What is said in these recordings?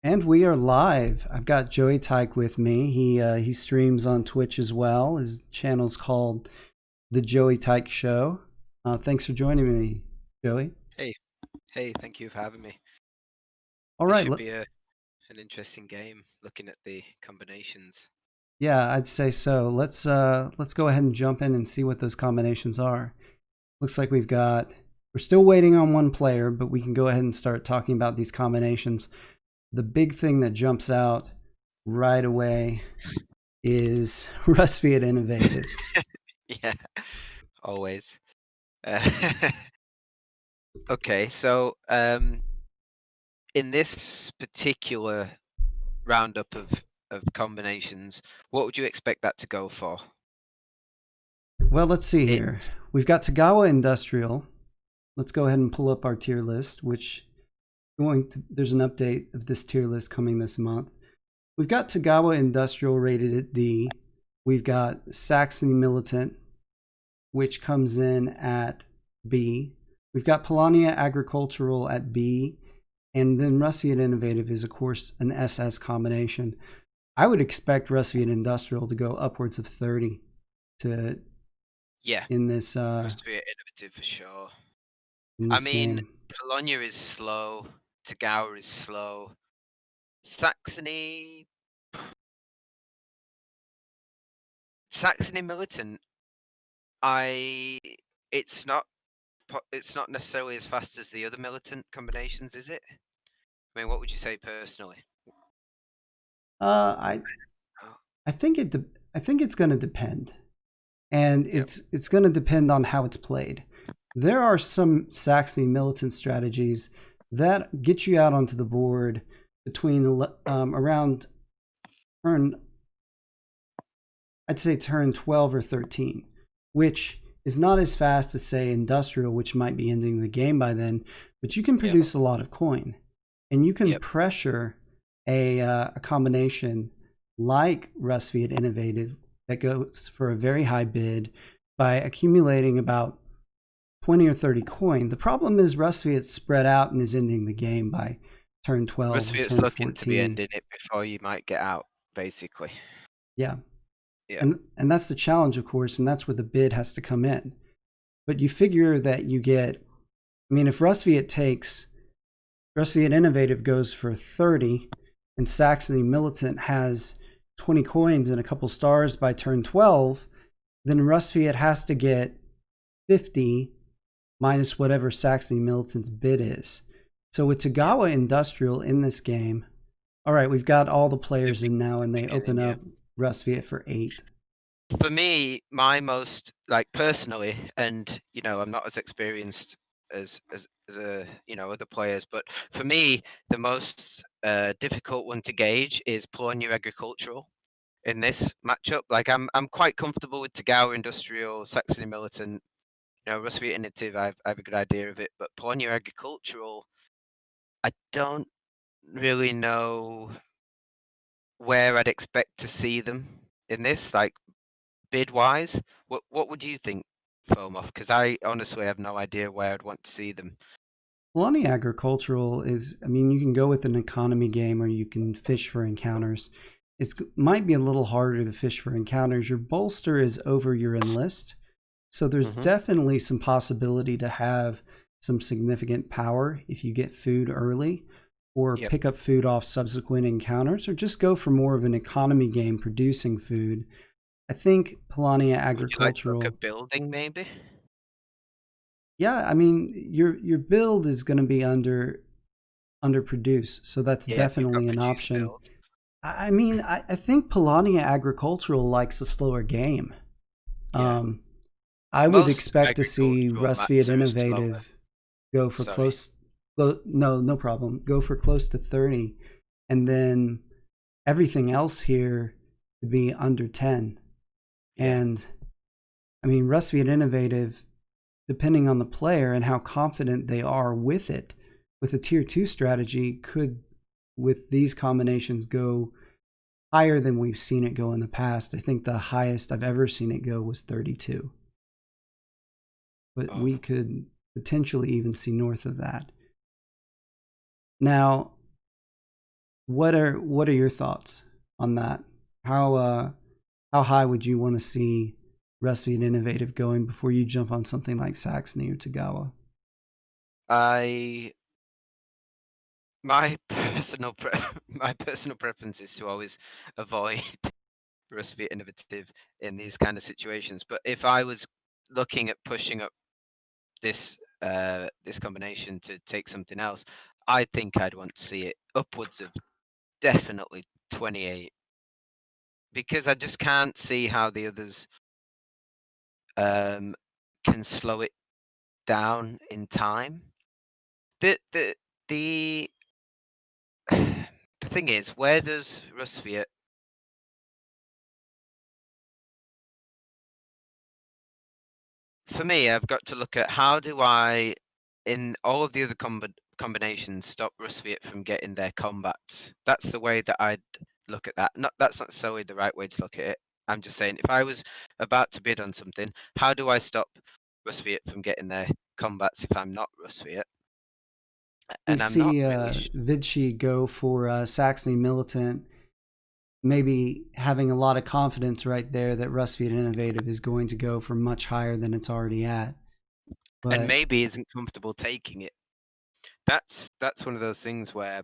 And we are live. I've got Joey Tyke with me. He streams on Twitch as well. His channel's called The Joey Tyke Show. Thanks for joining me, Joey. Hey, hey, thank you for having me. All This right, should be an interesting game, looking at the combinations. yeah, I'd say so. Let's go ahead and jump in and see what those combinations are. Looks like we're still waiting on one player, but we can go ahead and start talking about these combinations. The big thing that jumps out right away is Rusviet Innovative. Yeah, always. Uh, okay, so in this particular roundup of combinations, what would you expect that to go for? Well, let's see here. It's We've got Togawa Industrial. Let's go ahead and pull up our tier list, there's an update of this tier list coming this month. We've got Togawa Industrial rated at D. We've got Saxony Militant, which comes in at B. We've got Polania Agricultural at B. And then Rusviet Innovative is, of course, an SS combination. I would expect Rusviet Industrial to go upwards of 30 to yeah, in this must be innovative for sure. in I this mean, game. Polania is slow, Togawa is slow, Saxony, Saxony Militant. I it's not it's not necessarily as fast as the other militant combinations, is it? I mean, what would you say personally? Uh, I Oh, I think I think it's going to depend, and yep, it's going to depend on how it's played. There are some Saxony militant strategies that get you out onto the board between around turn, I'd say turn 12 or 13, which is not as fast as say industrial, which might be ending the game by then, but you can yep, produce a lot of coin, and you can yep. pressure a combination like Rusviet Innovative that goes for a very high bid by accumulating about 20 or 30 coin. The problem is Rusviet's spread out and is ending the game by turn 12 or Rusviet's turn looking to be 14. ending it before you might get out, basically. Yeah. Yeah, And that's the challenge, of course, and that's where the bid has to come in. But you figure that you get, I mean, if Rusviet Innovative goes for 30 and Saxony Militant has 20 coins and a couple stars by turn 12, then Rusviet has to get 50 minus whatever Saxony Militant's bid is. So with yeah. Togawa Industrial in this game, all right, we've got all the The, players be- in now the and they open beginning, yeah. up Rusviet for 8. For me, my most like personally, and I'm not as experienced as other players, but for me, the most difficult one to gauge is Polania Agricultural in this matchup. Like I'm quite comfortable with Togawa Industrial, Saxony Militant, Rusviet Native. I have a good idea of it, but Polania Agricultural, I don't really know where I'd expect to see them in this. Like bid wise, what would you think, Fomoff? Because I honestly have no idea where I'd want to see them. Polani Agricultural is, I mean, you can go with an economy game or you can fish for encounters. It might be a little harder to fish for encounters. Your bolster is over your enlist, so there's Hmm. definitely some possibility to have some significant power if you get food early or Yep. pick up food off subsequent encounters or just go for more of an economy game producing food. I think Polania Would you like to look Agricultural, at building maybe? yeah, I mean, your build is going to be underproduced. So that's Yeah, if you've got definitely an produce option. build. I mean, I think Polania Agricultural likes a slower game. Yeah. Um, I would Most expect to see agricultural Rusviet mats are slower. Innovative go for Sorry. no problem, go for close to 30, and then everything else here to be under 10. Yeah. And I mean, Rusviet Innovative, depending on the player and how confident they are with it, with a tier 2 strategy, could, with these combinations, go higher than we've seen it go in the past. I think the highest I've ever seen it go was 32, but Oh. we could potentially even see north of that. Now, What are your thoughts on that? How high would you want to see Rusviet Innovative going before you jump on something like Saxony or Togawa? I my my personal preference is to always avoid Rusviet Innovative in these kind of situations. But if I was looking at pushing up this combination to take something else, I think I'd want to see it upwards of definitely 28, because I just can't see how the others um, can slow it down in time. The the thing is, where does Rusviet? For me, I've got to look at how do I, in all of the other combinations, stop Rusviet from getting their combats. That's the way that I'd look at that. Not that's not necessarily the right way to look at it. I'm just saying, if I was about to bid on something, how do I stop Rusviet from getting their combats if I'm not Rusviet? We And I'm not see really. Vichy go for Saxony Militant, maybe having a lot of confidence right there that Rusviet Innovative is going to go for much higher than it's already at. And But maybe isn't comfortable taking it. That's one of those things where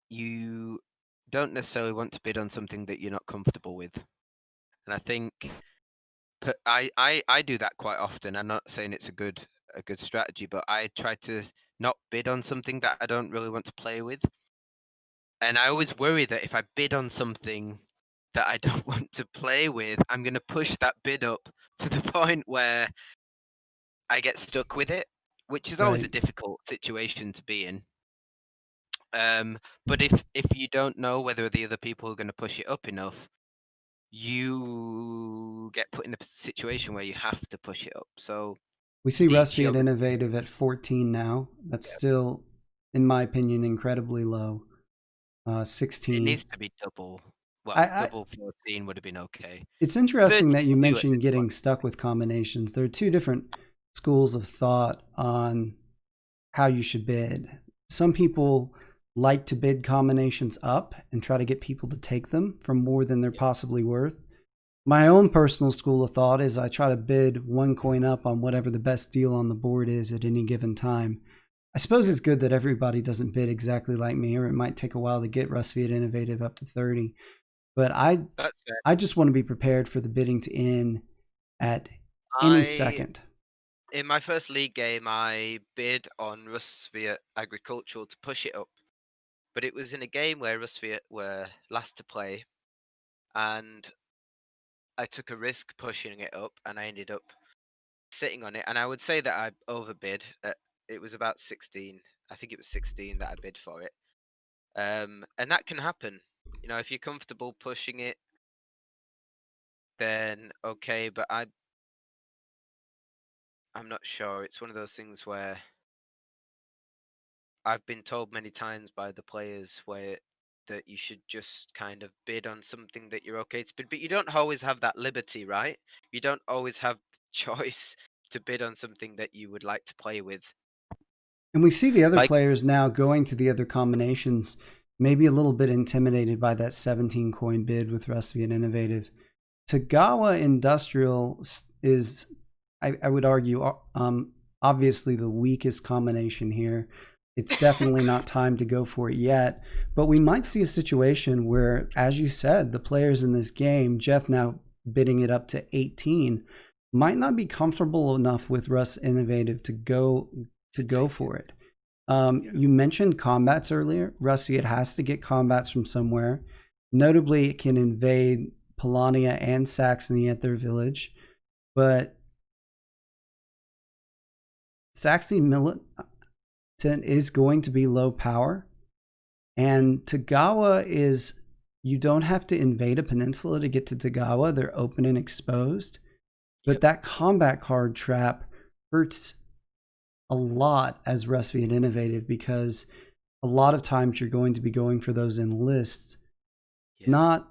you don't necessarily want to bid on something that you're not comfortable with. And I think I do that quite often. I'm not saying it's a good strategy, but I try to not bid on something that I don't really want to play with. And I always worry that if I bid on something that I don't want to play with, I'm going to push that bid up to the point where I get stuck with it, which is always a right, difficult situation to be in. But if you don't know whether the other people are going to push it up enough, you get put in the situation where you have to push it up. So we see teach Rusviet your Innovative at 14 now. That's yeah, still, in my opinion, incredibly low. it 16. needs to be double. I, Well, I double 14 would have been okay. It's interesting that you 32 at mentioned this getting point. stuck with combinations. There are two different schools of thought on how you should bid. Some people like to bid combinations up and try to get people to take them for more than they're Yeah, possibly worth. My own personal school of thought is I try to bid one coin up on whatever the best deal on the board is at any given time. I suppose yeah, it's good that everybody doesn't bid exactly like me, or it might take a while to get Rusviet Innovative up to 30. But that's fair. I just want to be prepared for the bidding to end at any I second. In my first league game, I bid on Rusviet Agricultural to push it up, but it was in a game where Rusviet were last to play, and I took a risk pushing it up, and I ended up sitting on it. And I would say that I overbid. It was about 16. I think it was 16 that I bid for it. And that can happen. You know, if you're comfortable pushing it, then okay. But I'm not sure. It's one of those things where I've been told many times by the players where that you should just kind of bid on something that you're okay to bid, but you don't always have that liberty, right? You don't always have the choice to bid on something that you would like to play with. And we see the other Like, players now going to the other combinations, maybe a little bit intimidated by that 17 coin bid with Rusviet Innovative. Togawa Industrial is, I would argue, obviously the weakest combination here. It's definitely not time to go for it yet, but we might see a situation where, as you said, the players in this game, Jeff now bidding it up to 18, might not be comfortable enough with Russ Innovative to to go take it. for it. Yeah. You mentioned combats earlier. Rusty, it has to get combats from somewhere. Notably, it can invade Polania and Saxony at their village, but Saxony militant is going to be low power, and Togawa is, you don't have to invade a peninsula to get to Togawa. They're open and exposed, but Yep. that combat card trap hurts a lot as Rusviet Innovative, because a lot of times you're going to be going for those in lists, Yeah. not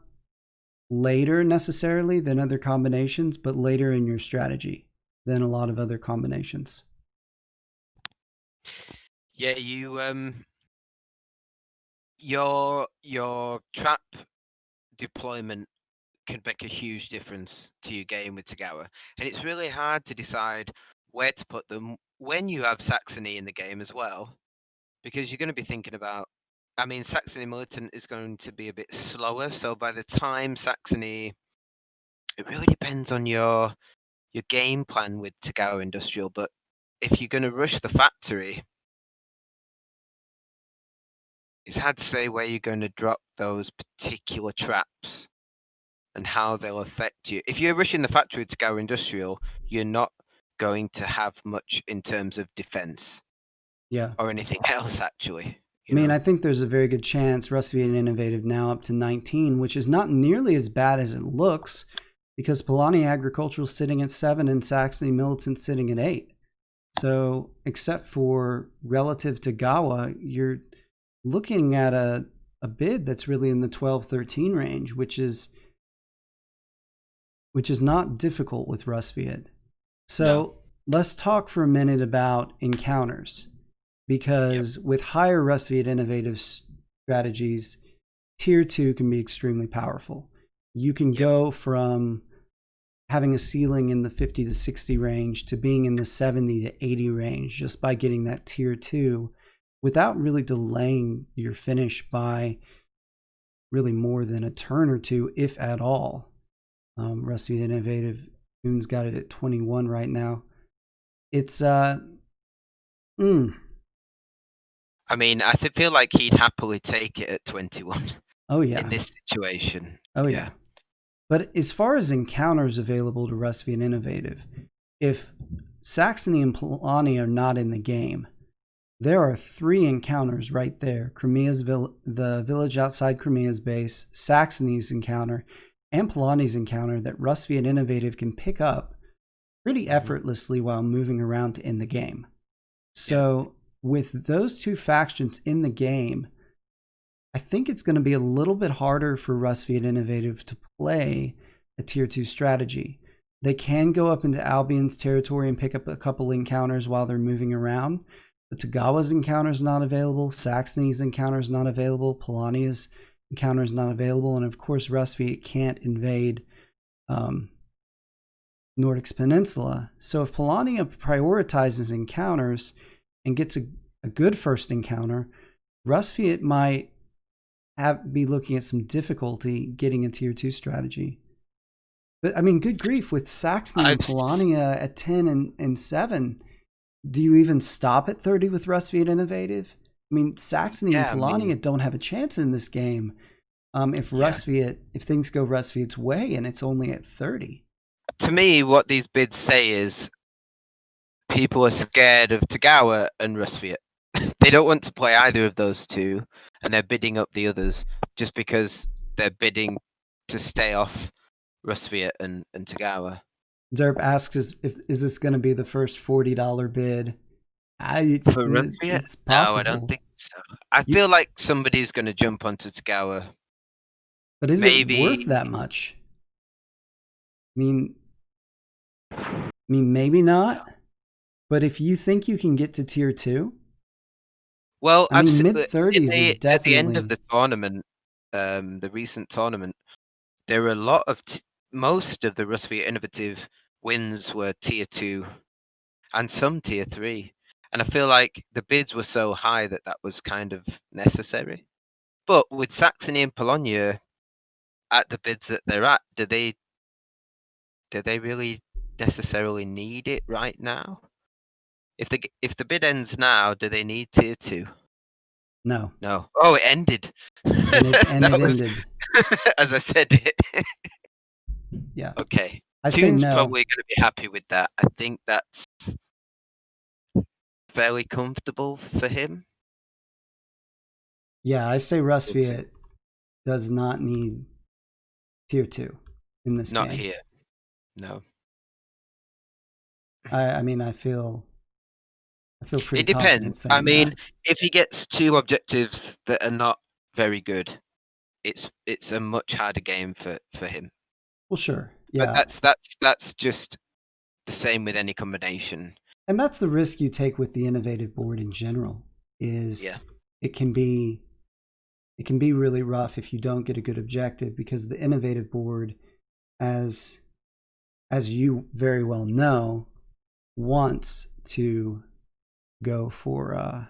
later necessarily than other combinations, but later in your strategy than a lot of other combinations. Yeah. You your trap deployment could make a huge difference to your game with Togawa, and it's really hard to decide where to put them when you have Saxony in the game as well, because you're going to be thinking about. I mean, Saxony militant is going to be a bit slower, so by the time Saxony, it really depends on your game plan with Togawa industrial. But if you're going to rush the factory, it's hard to say where you're going to drop those particular traps and how they'll affect you. If you're rushing the factory to go industrial, you're not going to have much in terms of defense Yeah. or anything else, actually. I mean, I think there's a very good chance Rusviet and Innovative now up to 19, which is not nearly as bad as it looks, because Polania Agricultural sitting at 7 and Saxony Militant sitting at 8. So, except for relative to Gawa, you're looking at a bid that's really in the 12-13 range, which is not difficult with Rusviet. So let's talk for a minute about encounters, because with higher Rusviet innovative strategies, tier 2 can be extremely powerful. You can go from having a ceiling in the 50 to 60 range to being in the 70 to 80 range just by getting that tier 2 without really delaying your finish by really more than a turn or two, if at all. Rusviet Innovative, Moon's got it at 21 right now. It's I mean, I feel like he'd happily take it at 21. Oh yeah. In this situation. Oh yeah. But as far as encounters available to Rusviet Innovative, if Saxony and Polania are not in the game, there are 3 encounters right there. Crimea's the village outside Crimea's base, Saxony's encounter, and Polania's encounter that Rusviet Innovative can pick up pretty effortlessly while moving around in the game. So with those 2 factions in the game, I think it's going to be a little bit harder for Rusviet Innovative to play a tier 2 strategy. They can go up into Albion's territory and pick up a couple encounters while they're moving around. But Togawa's encounter is not available. Saxony's encounter is not available. Polania's encounter is not available. And of course, Rusviet can't invade Nordic's Peninsula. So if Polania prioritizes encounters and gets a good first encounter, Rusviet might be looking at some difficulty getting a tier 2 strategy. But I mean, good grief, with Saxony and Polania at 10 and 7, do you even stop at 30 with Rusviet Innovative? I mean, Saxony and Polania don't have a chance in this game if things go Rusviet's way and it's only at 30. To me, what these bids say is people are scared of Togawa and Rusviet. They don't want to play either of those 2, and they're bidding up the others just because they're bidding to stay off Rusviet and Togawa. Derp asks, is this going to be the first $40 bid? For Rusviet? It's possible. No, I don't think so. I feel like somebody's going to jump onto Togawa. But is it worth that much? I mean, maybe not. But if you think you can get to tier 2, well, I mean, mid-30s is definitely... At the end of the tournament, the recent tournament, there were a lot of most of the Rusviet Innovative wins were tier 2 and some tier 3. And I feel like the bids were so high that was kind of necessary. But with Saxony and Polania at the bids that they're at, do they really necessarily need it right now? If the bid ends now, do they need tier 2? No. Oh, it ended. And it ended. As I said it. Yeah. Okay. I say Toon's no. probably going to be happy with that. I think that's fairly comfortable for him. Yeah, I say Rusviet does not need tier 2 in this game. Not here. No. I mean, I feel pretty. It depends. I mean, if he gets 2 objectives that are not very good, it's a much harder game for him. Well, sure. Yeah. But that's just the same with any combination. And that's the risk you take with the innovative board in general. Is it can be it can be really rough if you don't get a good objective, because the innovative board, as you very well know, wants to go for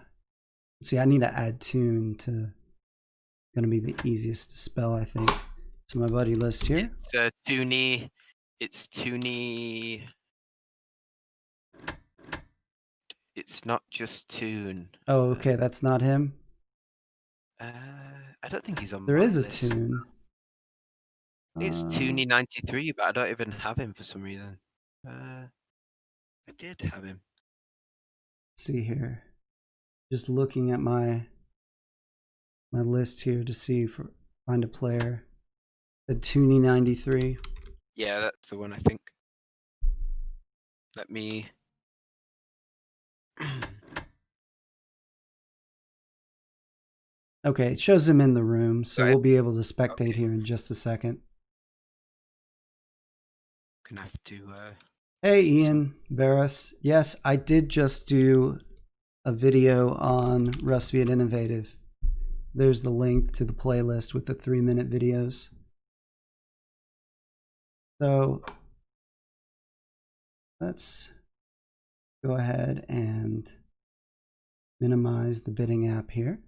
see, I need to add tune to, going to be the easiest to spell, I think, to my buddy list here. It's Toonie. It's Toonie. It's not just Toon. Oh, okay, that's not him. I don't think he's on There my is a list. tune. It's Toonie 93, but I don't even have him for some reason. I did have him. Let's see here. Just looking at my list here to see if find a player. The Toonie 93. Yeah, that's the one, I think. Let me. Okay, it shows him in the room, so Right. we'll be able to spectate Okay. here in just a second. Gonna have to. Hey, Ian Barris. Yes, I did just do a video on Rusviet Innovative. There's the link to the playlist with the 3-minute videos. So let's go ahead and minimize the bidding app here.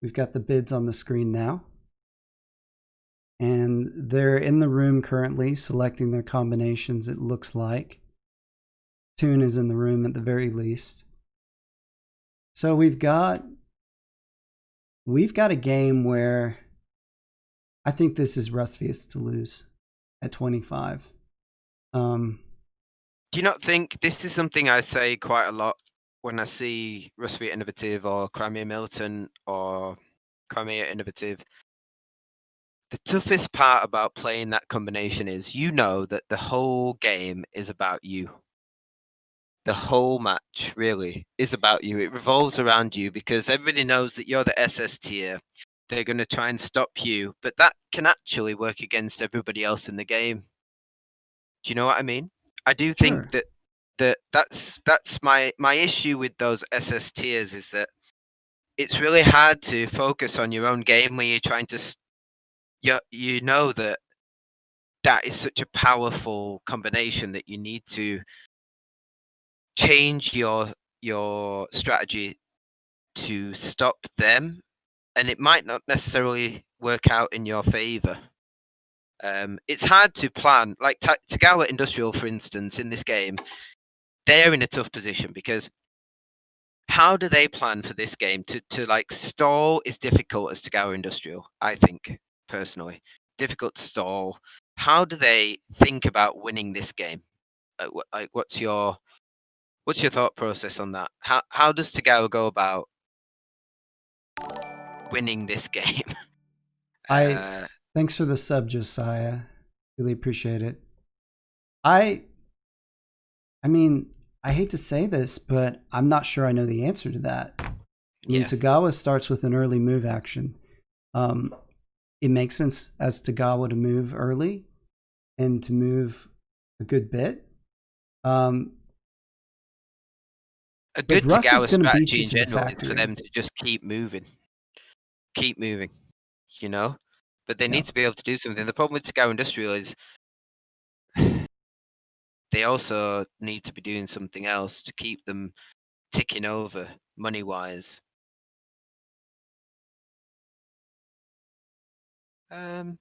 We've got the bids on the screen now. And they're in the room currently selecting their combinations, it looks like. Tune is in the room at the very least. So we've got a game where I think this is Rusviet's to lose at 25. Do you not think this is something I say quite a lot when I see Rusviet Innovative or Crimea Militant or Crimea Innovative? The toughest part about playing that combination is you know that the whole game is about you. The whole match really is about you. It revolves around you because everybody knows that you're the SS tier. They're going to try and stop you, but that can actually work against everybody else in the game. Do you know what I mean? I do think Sure. that's my issue with those SS tiers is that it's really hard to focus on your own game when you're trying to you know that is such a powerful combination that you need to change your strategy to stop them, and it might not necessarily work out in your favor. It's hard to plan. Like Togawa Industrial, for instance, in this game, they're in a tough position because how do they plan for this game? To like stall is difficult as Togawa Industrial, I think, personally. Difficult to stall. How do they think about winning this game? Like what's your thought process on that? How does Togawa go about winning this game? Thanks for the sub, Josiah. Really appreciate it. I mean, I hate to say this, but I'm not sure I know the answer to that. I mean, Togawa starts with an early move action. It makes sense as Togawa to move early and to move a good bit. A good Togawa strategy in general is for them to just keep moving, you know? But they need to be able to do something. The problem with Togawa Industrial is they also need to be doing something else to keep them ticking over money-wise. I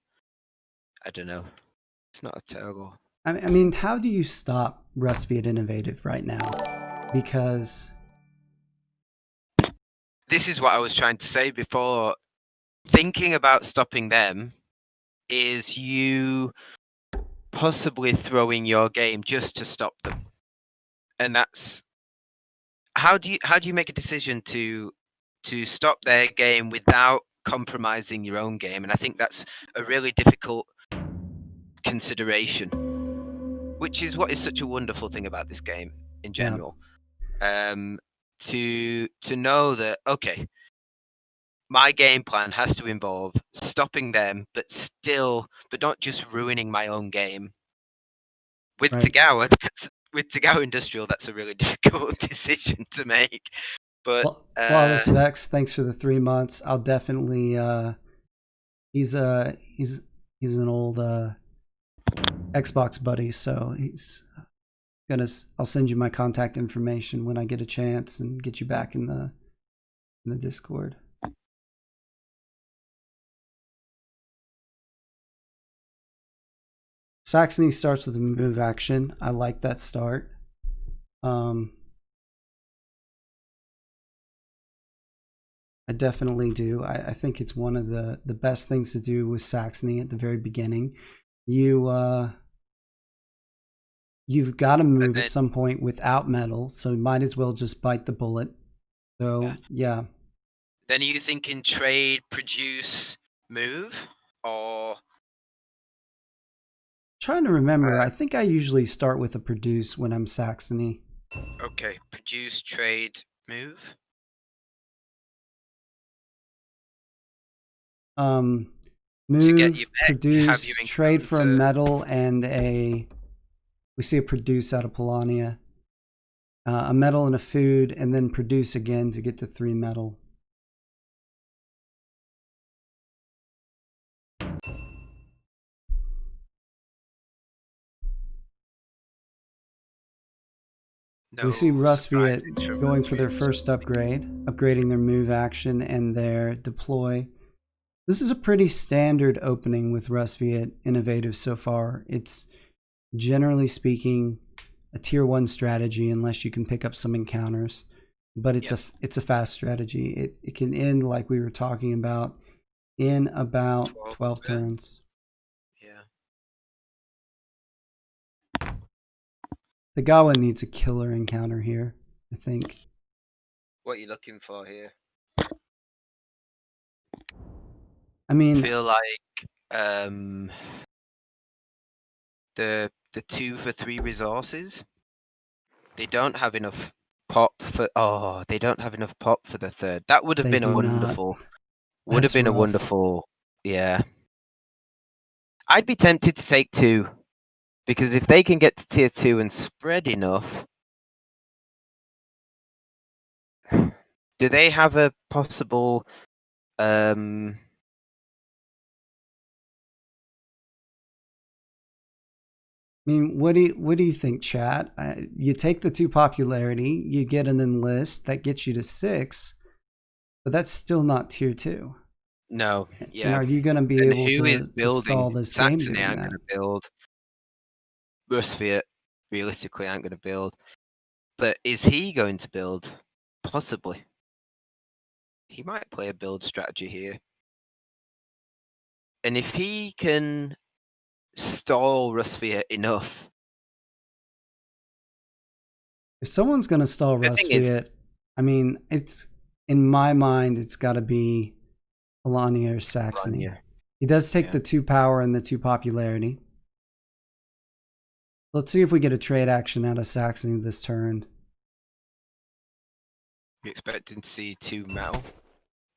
don't know. It's not a terrible. I mean, how do you stop Rusviet Innovative right now? Because this is what I was trying to say before. Thinking about stopping them is you possibly throwing your game just to stop them, and that's how do you make a decision to stop their game without compromising your own game? And I think that's a really difficult consideration, which is what is such a wonderful thing about this game in general. To know that, okay, my game plan has to involve stopping them, but not just ruining my own game. With Togawa, with Togawa Industrial, that's a really difficult decision to make. But Well, Flawless Vex, thanks for the 3 months. I'll definitely he's an old Xbox buddy, so I'll send you my contact information when I get a chance and get you back in the Discord. Saxony starts with a move action. I like that start. I definitely do. I think it's one of the best things to do with Saxony at the very beginning. You've got to move at some point without metal, so you might as well just bite the bullet. So yeah. Then are you thinking trade, produce, move, or? Trying to remember. I think I usually start with a produce when I'm Saxony. Okay, produce, trade, move. Move, produce, trade for a metal and we see a produce out of Polania. A metal and a food, and then produce again to get to 3 metal. We see Rusviet going for their first upgrading their move action and their deploy. This is a pretty standard opening with Rusviet Innovative so far. It's generally speaking a tier 1 strategy unless you can pick up some encounters, but it's a fast strategy. It can end, like we were talking about, in about 12 turns. Togawa needs a killer encounter here, I think. What are you looking for here? I mean, I feel like the 2 for 3 resources. They don't have enough pop for. Oh, they don't have enough pop for the 3rd. That would have been a wonderful. Would have been a wonderful. Yeah. I'd be tempted to take 2, because if they can get to tier 2 and spread enough. Do they have a possible? I mean, what do you think, chat? You take the 2 popularity, you get an enlist that gets you to 6, but that's still not tier 2. No, yeah. And are you going to be able to stall this game doing Saxony aren't that? going to build. Rusviet realistically aren't going to build. But is he going to build? Possibly. He might play a build strategy here. And if he can stall Rusviet enough. If someone's going to stall Rusviet, I mean, it's in my mind, it's got to be Polania or Saxony. Polania. He does take the 2 power and the 2 popularity. Let's see if we get a trade action out of Saxony this turn. You're expecting to see 2 metal?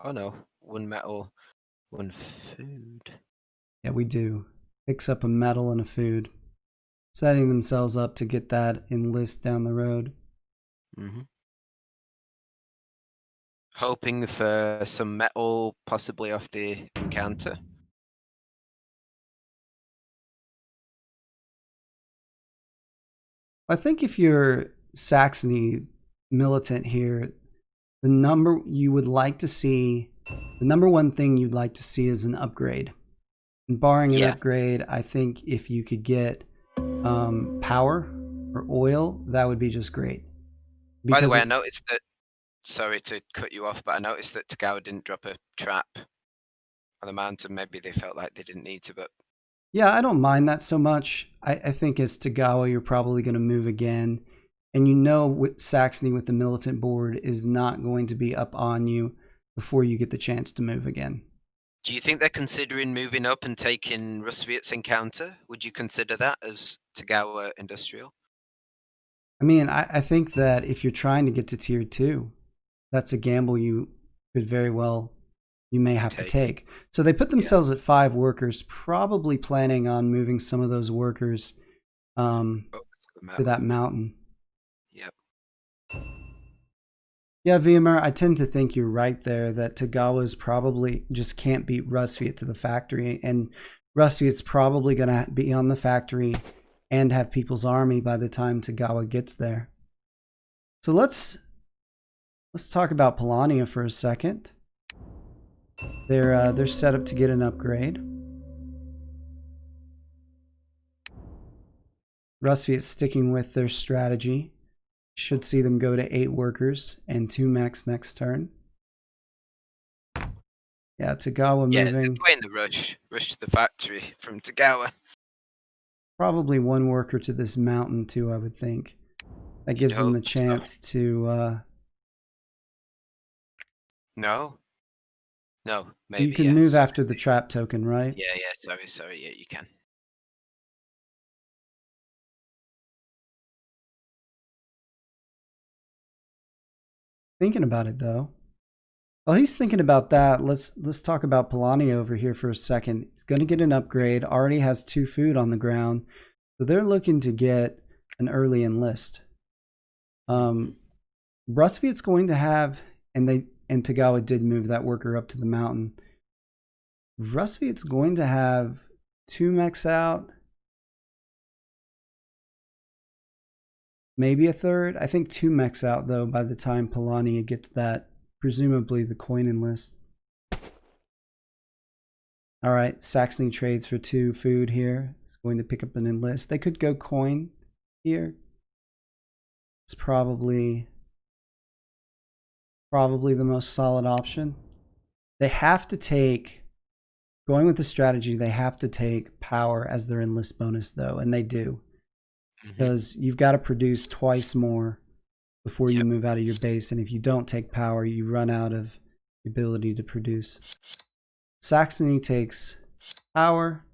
Oh no, 1 metal, 1 food. Yeah, we do. Picks up a metal and a food. Setting themselves up to get that enlist down the road. Mm-hmm. Hoping for some metal, possibly off the encounter. I think if you're Saxony militant here, the number you would like to see, the number 1 thing you'd like to see is an upgrade. And barring an upgrade, I think if you could get power or oil, that would be just great. By the way, I noticed that, sorry to cut you off, but I noticed that Togawa didn't drop a trap on the mountain. Maybe they felt like they didn't need to, but... Yeah, I don't mind that so much. I think as Togawa, you're probably going to move again. And you know with Saxony with the militant board is not going to be up on you before you get the chance to move again. Do you think they're considering moving up and taking Rusviet's encounter? Would you consider that as Togawa Industrial? I mean, I think that if you're trying to get to tier 2, that's a gamble you could very well, you may have to take. So they put themselves at 5 workers, probably planning on moving some of those workers to that mountain. Yep. Yeah, VMR, I tend to think you're right there that Togawa's probably just can't beat Rusviet to the factory, and Rusviet's probably going to be on the factory and have People's Army by the time Togawa gets there. So let's talk about Polania for a second. They're set up to get an upgrade. Rusviet's sticking with their strategy. Should see them go to 8 workers and 2 mechs next turn. Yeah, Togawa Yeah, moving. they're playing the rush to the factory from Togawa. Probably 1 worker to this mountain too, I would think. That gives them the chance to... No, maybe you can yeah, move sorry. after the trap token, right? Yeah, sorry, yeah, you can. Thinking about it though. While he's thinking about that, let's talk about Polania over here for a second. He's going to get an upgrade. Already has 2 food on the ground, so they're looking to get an early enlist. Rusviet's going to have, and Togawa did move that worker up to the mountain. Rusviet's going to have 2 mechs out, maybe a third. I think 2 mechs out though by the time Polania gets that, presumably the coin enlist. All right, Saxony trades for 2 food here. It's going to pick up an enlist. They could go coin here. It's probably the most solid option. They have to take, going with the strategy, they have to take power as their enlist bonus though, and they do. Because you've got to produce twice more before you move out of your base, and if you don't take power, you run out of the ability to produce. Saxony takes power,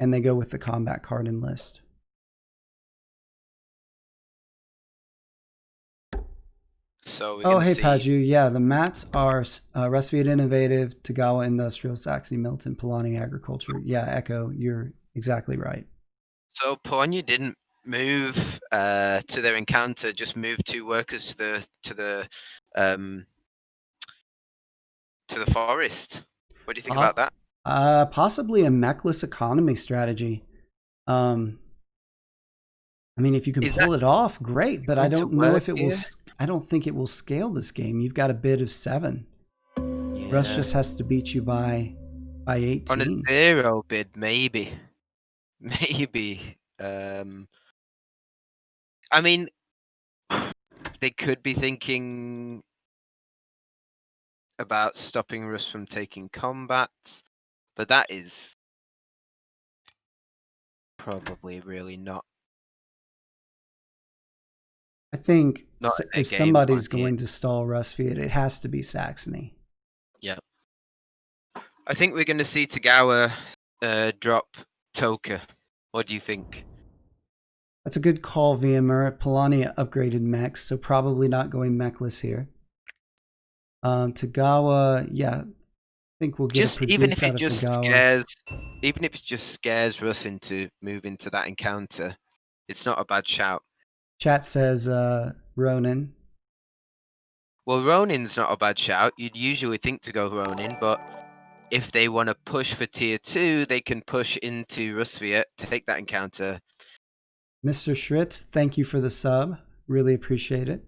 and they go with the combat card enlist. So hey Paju, yeah, the mats are Rusviet Innovative, Togawa Industrial, Saxony Milton, Polania Agriculture. Yeah, Echo, you're exactly right. So Polania didn't move to their encounter, just moved 2 workers to the forest. What do you think about that? Possibly a mechless economy strategy. I mean, if you can pull it off, great. But I don't know if it will. I don't think it will scale this game. You've got a bid of 7. Yeah. Russ just has to beat you by 18. On a 0 bid, maybe. I mean, they could be thinking about stopping Russ from taking combat, but that is probably really not. I think if somebody's going to stall Rusviet, it has to be Saxony. Yeah. I think we're going to see Togawa drop Toka. What do you think? That's a good call, VMR. Polania upgraded mechs, so probably not going mechless here. Togawa, yeah, I think we'll get a produce out of Togawa. Even if it just scares Russ into moving to that encounter, it's not a bad shout. Chat says Ronin. Well, Ronin's not a bad shout. You'd usually think to go Ronin, but if they want to push for tier 2, they can push into Rusviet to take that encounter. Mr. Schritz, thank you for the sub. Really appreciate it.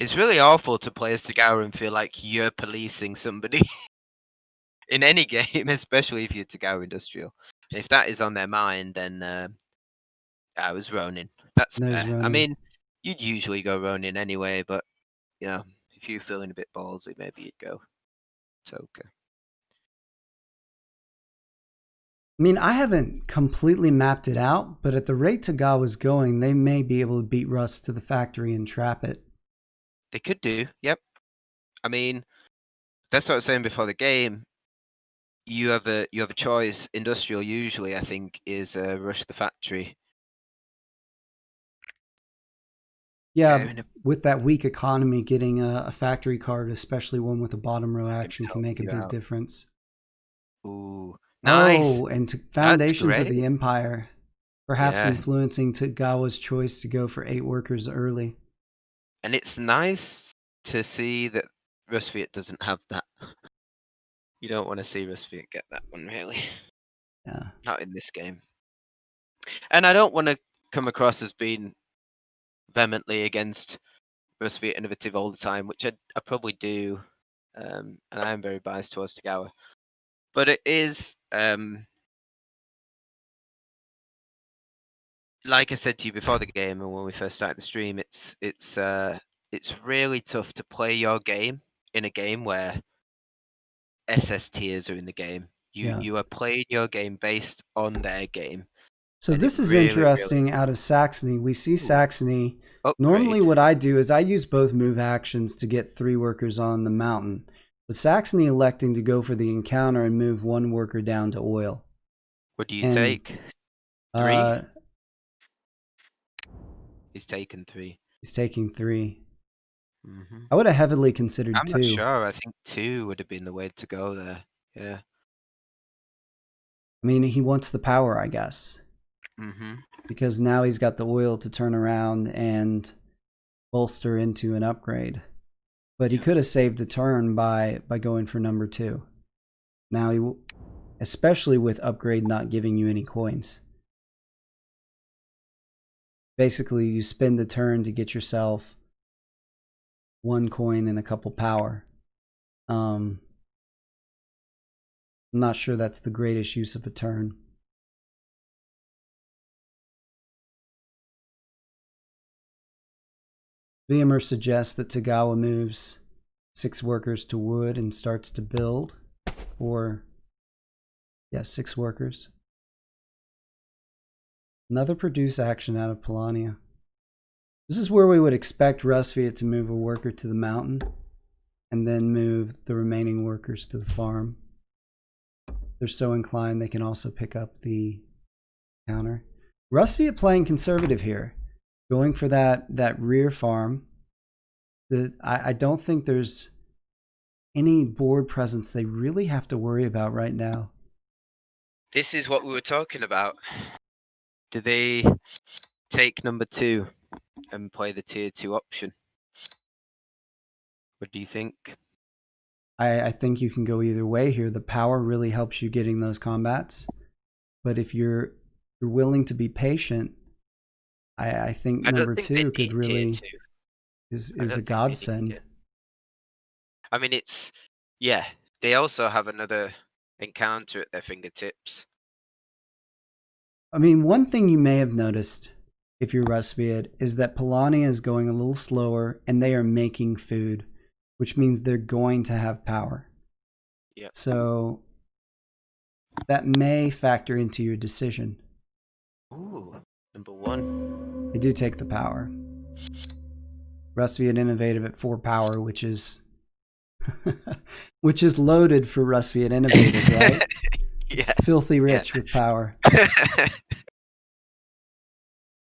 It's really awful to play as Togawa and feel like you're policing somebody in any game, especially if you're Togawa Industrial. And if that is on their mind, then I was Ronin. That's fair. Ronin. I mean, you'd usually go Ronin anyway, but you know, if you're feeling a bit ballsy, maybe you'd go Toka. I mean, I haven't completely mapped it out, but at the rate Togawa's going, they may be able to beat Russ to the factory and trap it. They could do, yep. I mean, that's what I was saying before the game. You have a choice. Industrial usually, I think, is rush the factory. Yeah, with that weak economy, getting a factory card, especially one with a bottom row action, can make a big difference. Ooh, nice. Oh, and Foundations of the Empire perhaps Yeah, influencing Togawa's choice to go for 8 workers early. and it's nice to see that Rusviet doesn't have that. You don't want to see Rusviet get that one, really. Yeah. Not in this game. And I don't want to come across as being vehemently against Rusviet innovative all the time, which I probably do, and I am very biased towards Togawa. But it is, like I said to you before the game and when we first started the stream, it's really tough to play your game in a game where SS tiers are in the game. You are playing your game based on their game, So and it this is really, really. interesting. Out of Saxony, we see Ooh, Saxony. Normally upgrade. what I do is I use both move actions to get 3 workers on the mountain. But Saxony electing to go for the encounter and move 1 worker down to oil. What do you And take? 3? uh, He's taken 3. he's taking 3. Hmm I would have heavily considered I'm not 2. sure. I think 2 would have been the way to go there. Yeah. I mean, he wants the power, I guess. Hmm Because now he's got the oil to turn around and bolster into an upgrade. But he could have saved a turn by going for number 2. Now, especially with upgrade not giving you any coins. Basically, you spend a turn to get yourself 1 coin and a couple power. I'm not sure that's the greatest use of a turn. VMer suggests that Togawa moves 6 workers to wood and starts to build. Or, yeah, 6 workers. Another produce action out of Polania. This is where we would expect Rusviet to move a worker to the mountain and then move the remaining workers to the farm. If they're so inclined, they can also pick up the counter. Rusviet playing conservative here, going for that rear farm. I don't think there's any board presence they really have to worry about right now. This is what we were talking about. Do they take number 2 and play the tier 2 option? What do you think? I think you can go either way here. The power really helps you getting those combats. But if you're willing to be patient, I think I don't number think they 2 could need tier really 2. is I a don't think they need godsend. it. I mean, it's, yeah, they also have another encounter at their fingertips. I mean, one thing you may have noticed if you're Rusviet is that Polania is going a little slower and they are making food, which means they're going to have power. Yeah. So that may factor into your decision. Ooh, number 1. They do take the power. Rusviet Innovative at 4 power, which is which is loaded for Rusviet Innovative, right? Yeah. It's filthy rich with power.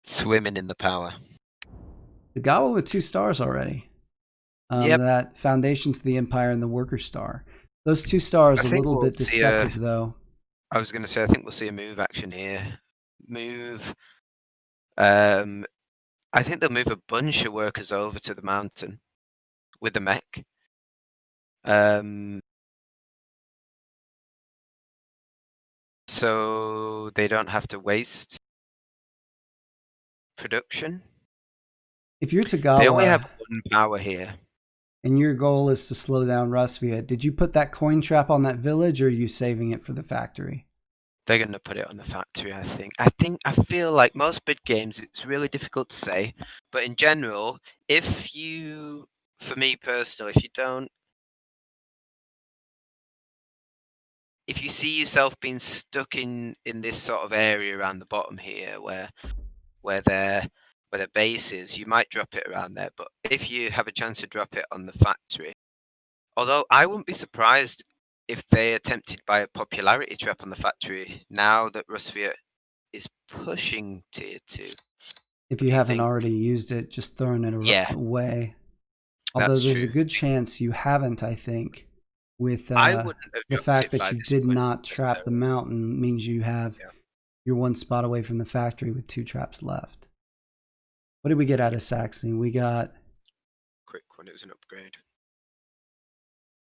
Swimming in the power. Togawa with 2 stars already. Yep. That Foundation to the Empire and the Worker Star. Those 2 stars I a think little we'll bit see deceptive, though. I was going to say, I think we'll see a move action here. Move. I think they'll move a bunch of workers over to the mountain with the mech. So they don't have to waste production. If you're They only have Togawa 1 power here. and your goal is to slow down Rusviet, did you put that coin trap on that village, or are you saving it for the factory? They're going to put it on the factory, I think. I feel like most bid games, it's really difficult to say. But in general, if you, for me personally, if you see yourself being stuck in this sort of area around the bottom here where their base is, you might drop it around there. But if you have a chance to drop it on the factory, although I wouldn't be surprised if they attempted by a popularity trap on the factory now that Rusviet is pushing tier 2. If What you do you haven't think? already used it, just throwing it Yeah, away. Although that's there's a true. good chance you haven't, I think, with I wouldn't have the dropped fact it that by you this did point not trap the necessarily. mountain means you have Yeah. You're one spot away from the factory with 2 traps left. What did we get out of Saxony? We got... Quick one, it was an upgrade.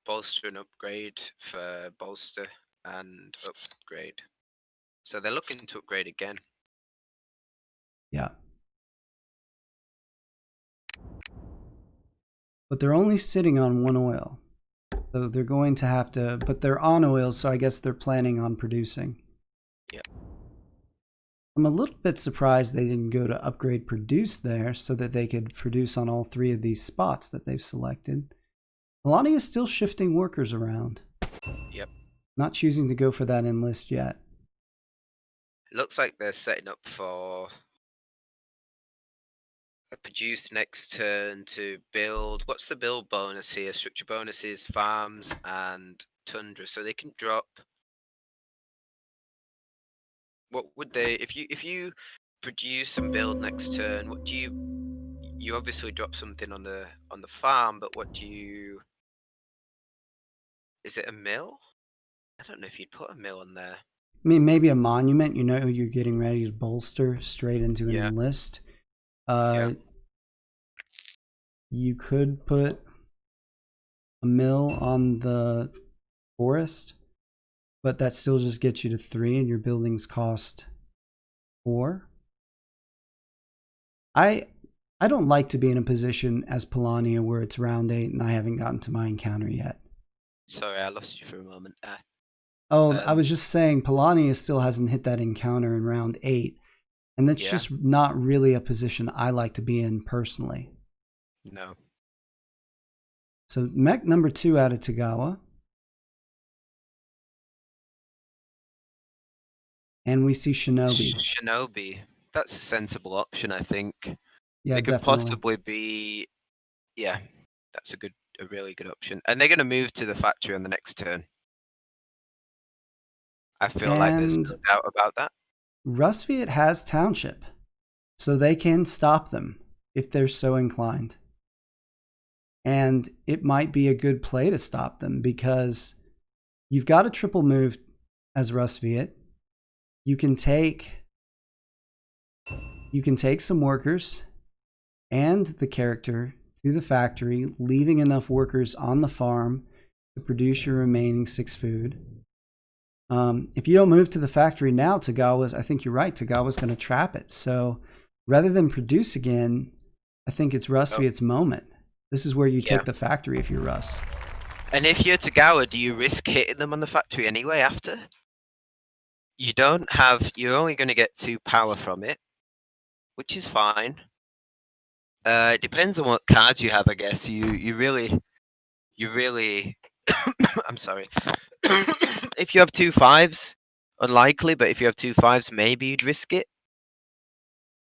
Bolster and upgrade for bolster and upgrade. So they're looking to upgrade again. Yeah. But they're only sitting on 1 oil. So they're going to have to... But they're on oil, so I guess they're planning on producing. Yeah. I'm a little bit surprised they didn't go to upgrade produce there so that they could produce on all 3 of these spots that they've selected. Polania is still shifting workers around. Yep. Not choosing to go for that enlist yet. It looks like they're setting up for a produce next turn to build. What's the build bonus here? Structure bonuses, farms, and tundra. So they can drop. What would they if you produce and build next turn? What do you obviously drop something on the farm, but what do you? Is it a mill? I don't know if you'd put a mill on there. I mean, maybe a monument. You know, you're getting ready to bolster straight into an enlist. You could put a mill on the forest, but that still just gets you to 3 and your buildings cost 4. I don't like to be in a position as Polania where it's round 8 and I haven't gotten to my encounter yet. Sorry, I lost you for a moment there. Oh, I was just saying Polania still hasn't hit that encounter in round 8. And that's just not really a position I like to be in personally. No. So mech number 2 out of Togawa. And we see Shinobi. Shinobi. That's a sensible option, I think. Yeah, it could definitely. possibly be. Yeah, that's a really good option. And they're going to move to the factory on the next turn. I feel like there's no doubt about that. Rusviet has township, so they can stop them if they're so inclined. And it might be a good play to stop them because you've got a triple move as Rusviet. You can take some workers and the character to the factory, leaving enough workers on the farm to produce your remaining 6 food. If you don't move to the factory now, Togawa's, I think you're right, Togawa's going to trap it. So rather than produce again, I think it's Rusviet's moment. This is where you take the factory if you're Russ. And if you're Togawa, do you risk hitting them on the factory anyway after? You're only going to get 2 power from it, which is fine. It depends on what cards you have, I guess. You really I'm sorry. If you have 2 5s, unlikely, but if you have 2 5s, maybe you'd risk it.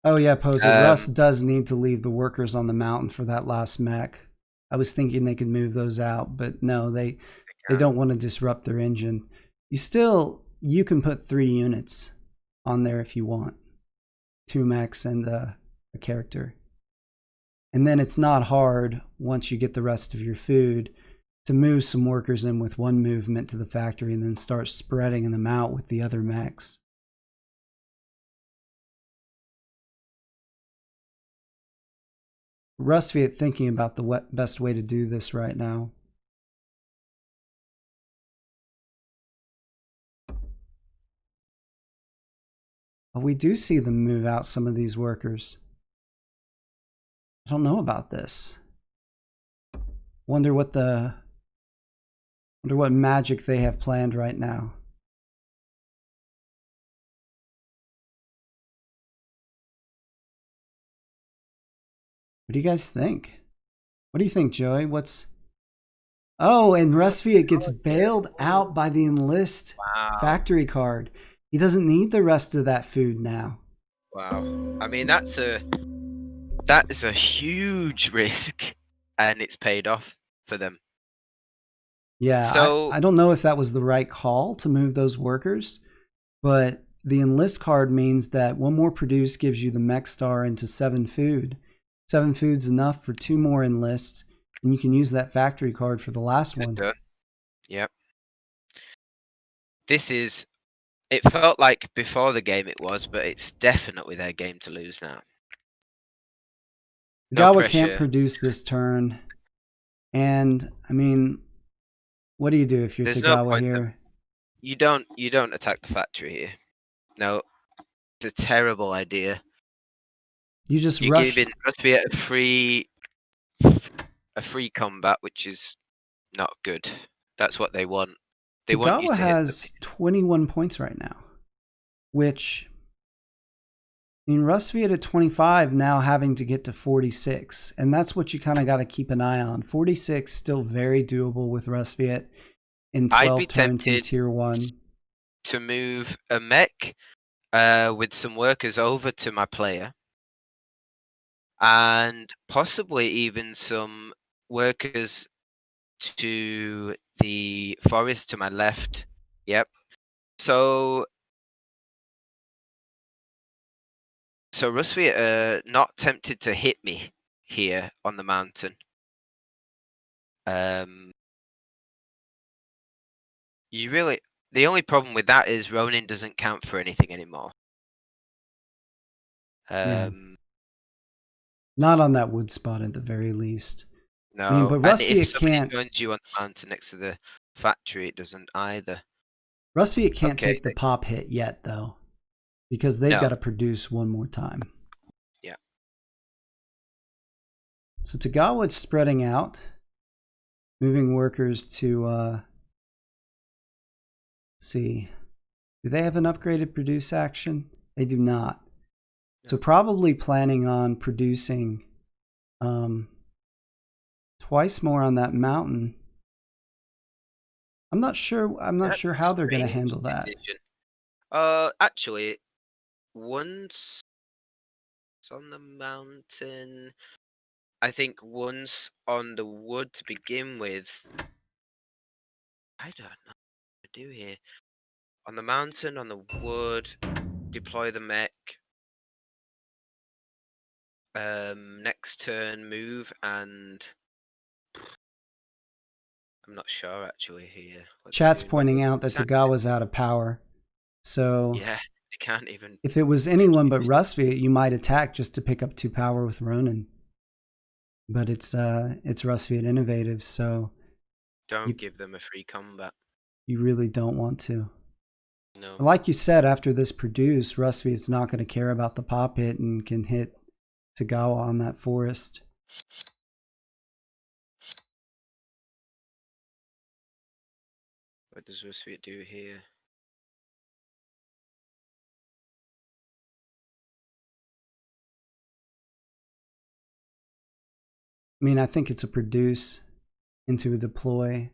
Oh yeah, Poser. Russ does need to leave the workers on the mountain for that last mech. I was thinking they could move those out, but no, they don't want to disrupt their engine. You can put 3 units on there if you want. 2 mechs and a character. And then it's not hard, once you get the rest of your food, to move some workers in with 1 movement to the factory and then start spreading them out with the other mechs. Rusviet thinking about the best way to do this right now. But we do see them move out some of these workers. I don't know about this. Wonder what magic they have planned right now. What do you guys think? What do you think, Joey? Oh, and Rusviet gets bailed out by the enlist factory card. He doesn't need the rest of that food now. Wow. I mean, that is a huge risk, and it's paid off for them. Yeah, so I don't know if that was the right call to move those workers, but the enlist card means that 1 more produce gives you the mech star into 7 food. 7 food's enough for 2 more enlists, and you can use that factory card for the last one. Yep. This is It felt like before the game it was, but it's definitely their game to lose now. No Togawa can't pressure. produce this turn. And, I mean, what do you do if you're There's no Togawa point. here? You don't attack the factory here. No, it's a terrible idea. You just You're rush. giving Rusviet a free combat, which is not good. That's what they want. They want you Togawa to hit them. has 21 points right now, which, I mean, Rusviet at 25 now having to get to 46. And that's what you kind of got to keep an eye on. 46 still very doable with Rusviet in I'd be 12 turns in tempted tier 1. to move a mech with some workers over to my player, and possibly even some workers to the forest to my left. Yep. So Rusviet are not tempted to hit me here on the mountain. The only problem with that is Ronin doesn't count for anything anymore. Yeah. Not on that wood spot at the very least. No, I mean, but and if Rusviet somebody can't. joins you on the mountain next to the factory, it doesn't either. Rusviet can't Okay. take the pop hit yet, though, because they've No. got to produce one more time. Yeah. So Togawa's spreading out, moving workers to, let's see, do they have an upgraded produce action? They do not. No. So probably planning on producing twice more on that mountain. I'm not sure how they're going to handle that. Decision. Actually, once on the mountain, I think once on the wood to begin with. I don't know what to do here. On the mountain, on the wood, deploy the mech. Next turn, move, and I'm not sure actually here. Chat's pointing out that Togawa's out of power. So yeah, they can't even. If it was anyone but Rusviet, you might attack just to pick up 2 power with Ronin. But it's Rusviet Innovative, so Don't give them a free combat. You really don't want to. No. Like you said, after this produce, Rusviet's not going to care about the pop hit and can hit Togawa on that forest. What does Rusviet do here? I mean, I think it's a produce into a deploy.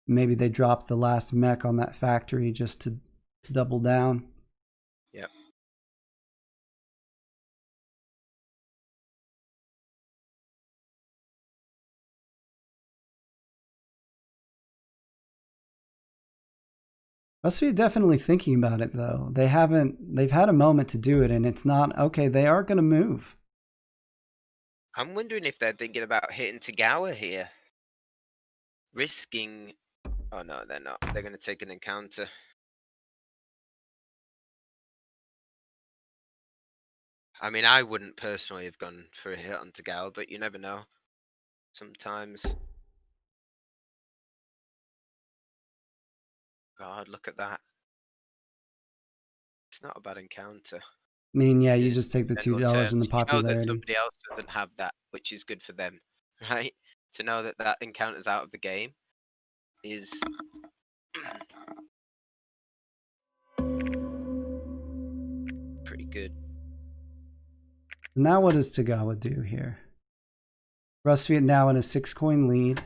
Maybe they drop the last mech on that factory just to double down. Yep. Rusviet definitely thinking about it though. They've had a moment to do it, and it's not okay. They are going to move. I'm wondering if they're thinking about hitting Togawa here. Risking. Oh no, they're not. They're going to take an encounter. I mean, I wouldn't personally have gone for a hit on Togawa, but you never know. Sometimes. God, look at that. It's not a bad encounter. I mean, yeah, you just take the $2 in the popularity. You know that somebody else doesn't have that, which is good for them, right? To know that that encounter's out of the game is pretty good. Now what does Togawa do here? Rusviet now in a 6-coin lead.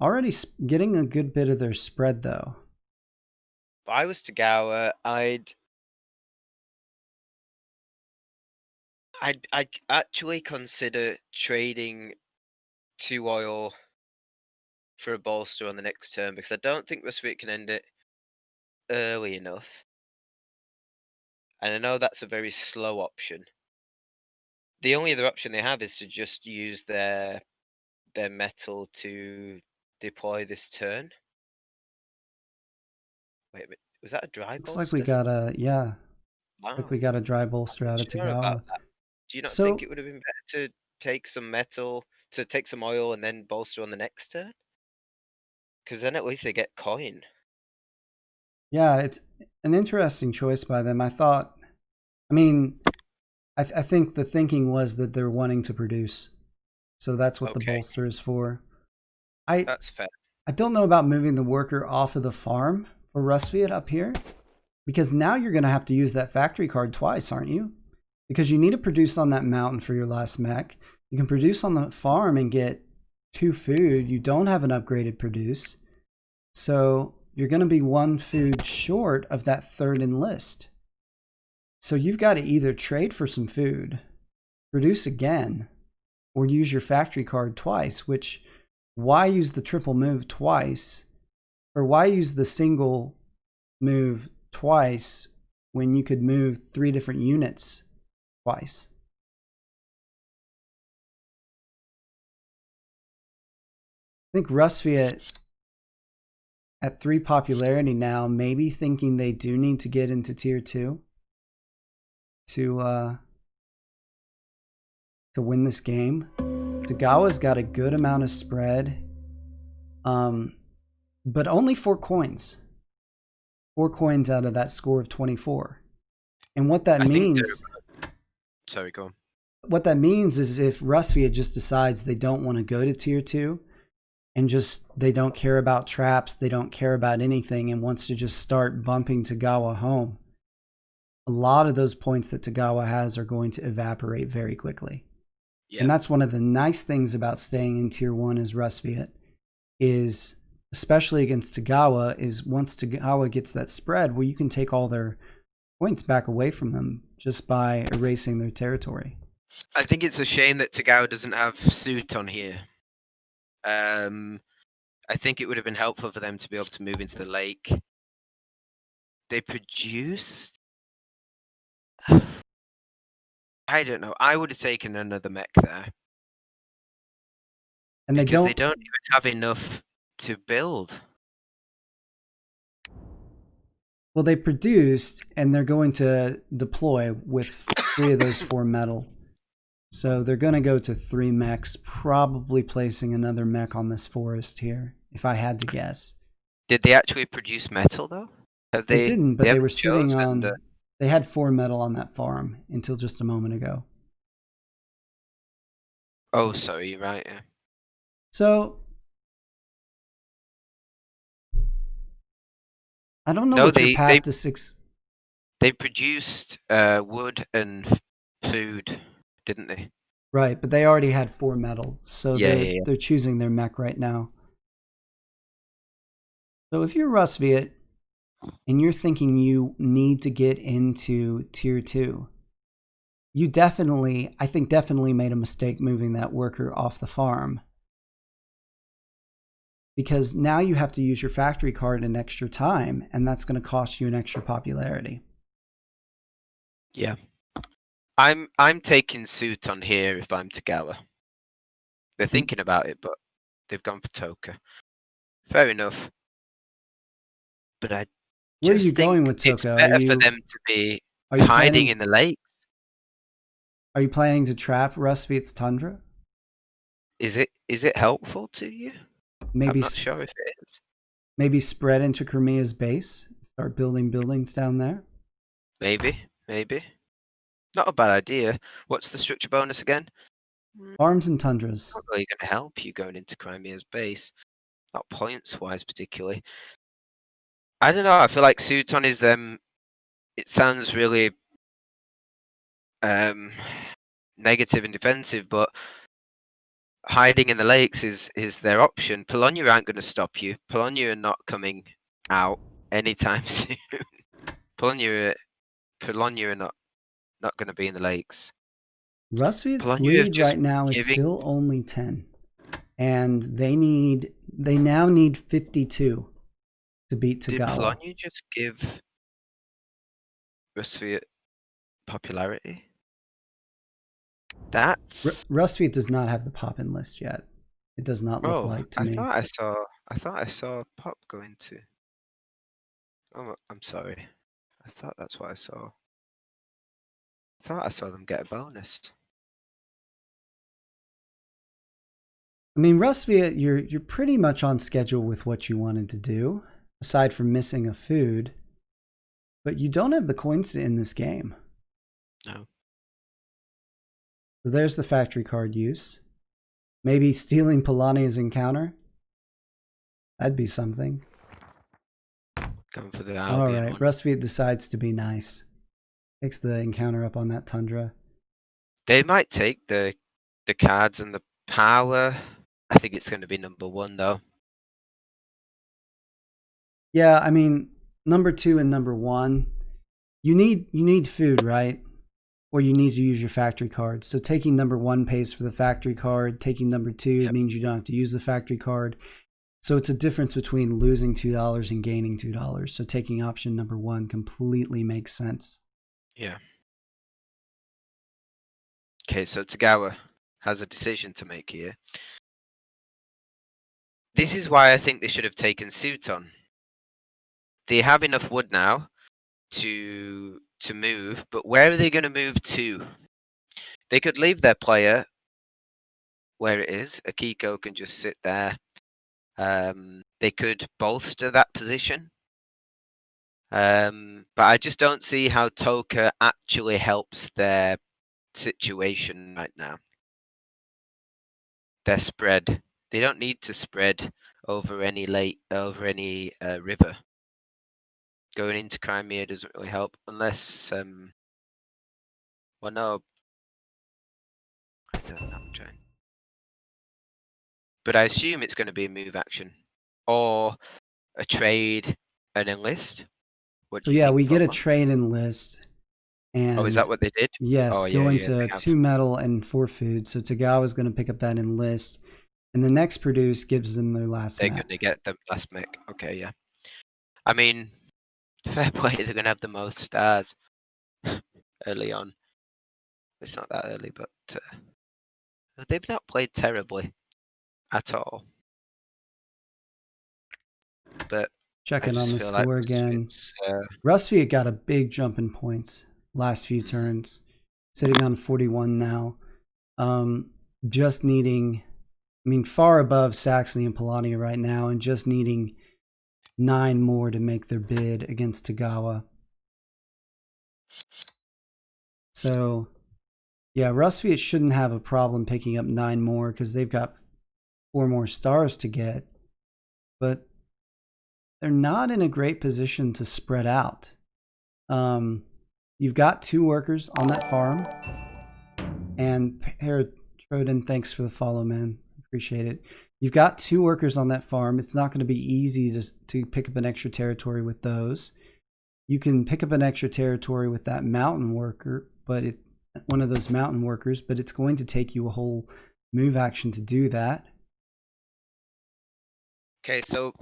Already getting a good bit of their spread, though. If I was Togawa, I'd actually consider trading 2 oil for a bolster on the next turn, because I don't think Rusviet can end it early enough. And I know that's a very slow option. The only other option they have is to just use their metal to deploy this turn. Wait a minute. Was that a dry Looks like we bolster? got a, yeah, like Wow, we got a dry I'm bolster not out of sure about Togawa. that. Do you not think So it would have been better to take some metal, to take some oil and then bolster on the next turn? Because then at least they get coin. yeah, it's an interesting choice by them. I mean, I think the thinking was that they're wanting to produce. So that's what the Okay, bolster is for. I that's fair. I don't know about moving the worker off of the farm for Rusviet up here, because now you're going to have to use that factory card twice, aren't you? Because you need to produce on that mountain for your last mech. You can produce on the farm and get 2 food. You don't have an upgraded produce. So you're going to be 1 food short of that 3rd enlist. So you've got to either trade for some food, produce again, or use your factory card twice, which, why use the triple move twice? Or why use the single move twice when you could move 3 different units twice? I think Rusviet at 3 popularity now, maybe thinking they do need to get into tier 2 to win this game. Togawa's got a good amount of spread, but only 4 coins. 4 coins out of that score of 24. And what that I think means, sorry, go on. what that means is if Rusviet just decides they don't want to go to tier 2 and just they don't care about traps, they don't care about anything, and wants to just start bumping Togawa home, a lot of those points that Togawa has are going to evaporate very quickly. Yeah. And that's one of the nice things about staying in tier 1 as Rusviet, is especially against Togawa, is once Togawa gets that spread, well, you can take all their points back away from them just by erasing their territory. I think it's a shame that Togawa doesn't have suit on here. I think it would have been helpful for them to be able to move into the lake. They produced. I don't know. I would have taken another mech there. And because they don't even have enough to build. Well, they produced, and they're going to deploy with 3 of those 4 metal. So they're going to go to 3 mechs, probably placing another mech on this forest here, if I had to guess. Did they actually produce metal, though? Have They didn't, but they were haven't sitting on... chosen They had 4 metal on that farm until just a moment ago. Oh, sorry, you're right, yeah. So... I don't know what your path to 6... They produced wood and food, didn't they? Right, but they already had 4 metal, so they're choosing their mech right now. So if you're Rusviet and you're thinking you need to get into tier 2, you definitely made a mistake moving that worker off the farm. Because now you have to use your factory card an extra time, and that's going to cost you an extra popularity. Yeah. I'm taking suit on here if I'm Togawa. They're thinking about it, but they've gone for Toka. Fair enough. But I Where are you just going think with it's Toka? better for them to be you hiding in the lakes. Are you planning to trap Rusviet's tundra? Is it helpful to you? Maybe I'm not sure if it is. Maybe spread into Crimea's base. Start building buildings down there. Maybe. Not a bad idea. What's the structure bonus again? Farms and tundras. Not really going to help you going into Crimea's base. Not points-wise particularly. I don't know. I feel like Suton is them. It sounds really negative and defensive, but hiding in the lakes is their option. Polania aren't going to stop you. Polania are not coming out anytime soon. Polania are not going to be in the lakes. Rusviet's lead right now is still only 10, and they now need 52 to beat Togawa. Did Polania just give Rusviet popularity? That's Rusviet does not have the pop in list yet. It does not look like to me. I thought I saw pop going to. Oh, I'm sorry. I thought that's what I saw. I thought I saw them get a bonus. I mean, Rusviet, you're pretty much on schedule with what you wanted to do, aside from missing a food. But you don't have the coins to end this game. No. So there's the factory card use. Maybe stealing Polania's encounter. That'd be something. Going for the All Albion right, one. Rusviet decides to be nice. Picks the encounter up on that tundra. They might take the cards and the power. I think it's going to be number 1 though. Yeah, I mean, number 2 and number 1, you need food, right? Or you need to use your factory card. So taking number 1 pays for the factory card. Taking number 2 means you don't have to use the factory card. So it's a difference between losing $2 and gaining $2. So taking option number 1 completely makes sense. Yeah. Okay, so Togawa has a decision to make here. This is why I think they should have taken suit on. They have enough wood now to move, but where are they going to move to? They could leave their player where it is. Akiko can just sit there. They could bolster that position. But I just don't see how Toka actually helps their situation right now. Their spread. They don't need to spread over any river. Going into Crimea doesn't really help unless well, no, I don't know. I'm trying, but I assume it's going to be a move action or a trade, an enlist. What So do you yeah, think, we get a FOMO? trade enlist. Oh, is And that what they did? yes, Oh yeah, go yeah. into They have. 2 metal and 4 food. So Togawa's going to pick up that enlist. And the next produce gives them their last They're map. going to get the last mech. Okay, yeah. I mean, fair play. They're going to have the most stars early on. It's not that early, but they've not played terribly at all. But I Checking on just the feel like score again. it's Rusviet got a big jump in points last few turns, sitting on 41 now. Just needing, I mean, far above Saxony and Polania right now, and just needing 9 more to make their bid against Togawa. So, yeah, Rusviet shouldn't have a problem picking up 9 more because they've got 4 more stars to get. But they're not in a great position to spread out. You've got 2 workers on that farm. And Paratroden, thanks for the follow, man. Appreciate it. You've got 2 workers on that farm. It's not going to be easy to pick up an extra territory with those. You can pick up an extra territory with that mountain worker, but one of those mountain workers, but it's going to take you a whole move action to do that. okay. So,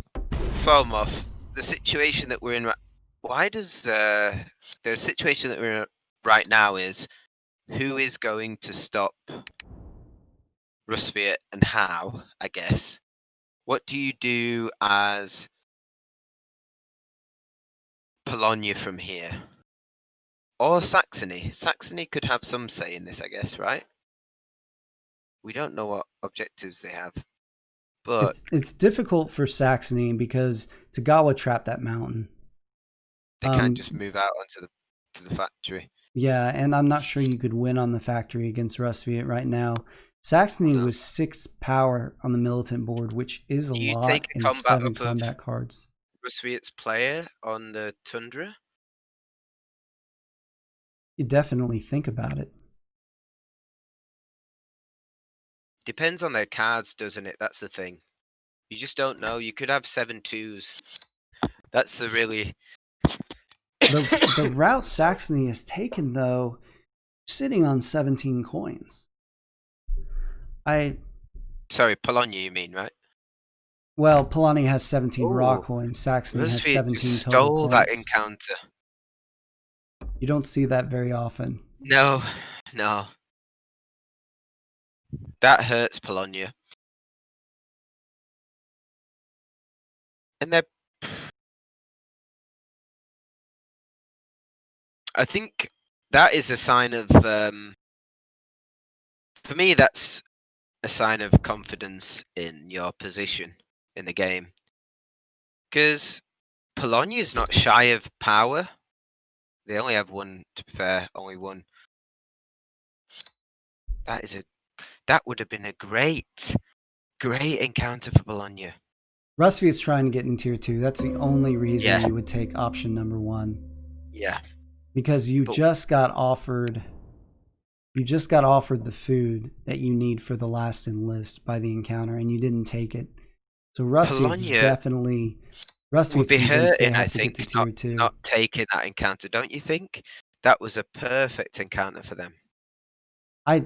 FOMO, the situation that we're in. Why does the situation that we're in right now is who is going to stop Rusviet and how? I guess. What do you do as Polania from here? Or Saxony? Saxony could have some say in this, I guess, right? We don't know what objectives they have, but It's difficult for Saxony because Togawa trapped that mountain. they can't just move out onto the factory. Yeah, and I'm not sure you could win on the factory against Rusviet right now. Saxony No. was 6 power on the militant board, which is a Do you lot take a in combat 7 off of combat cards. Rusviet's player on the tundra? You definitely think about it. Depends on their cards, doesn't it? That's the thing. You just don't know. You could have 7/2s. That's the really. The route Saxony has taken, though, sitting on 17 coins. Sorry, Polania, you mean, right? Well, Polania has 17 raw Oh, coins. Saxony has Rusviet 17 just total stole that points. encounter. You don't see that very often. No, no. That hurts Polania. And they're I think that is a sign of, for me, that's a sign of confidence in your position in the game. Because Polania is not shy of power. They only have one, to be fair, only one. That would have been a great encounter for Bologna. Rusviet's trying to get in tier 2. That's the only reason Yeah. you would take option number 1. Yeah. Because you just got offered the food that you need for the last enlist by the encounter, and you didn't take it. So Rusviet's definitely would be convinced they hurting, I have to think, get to tier 2. not taking that encounter, don't you think? That was a perfect encounter for them. I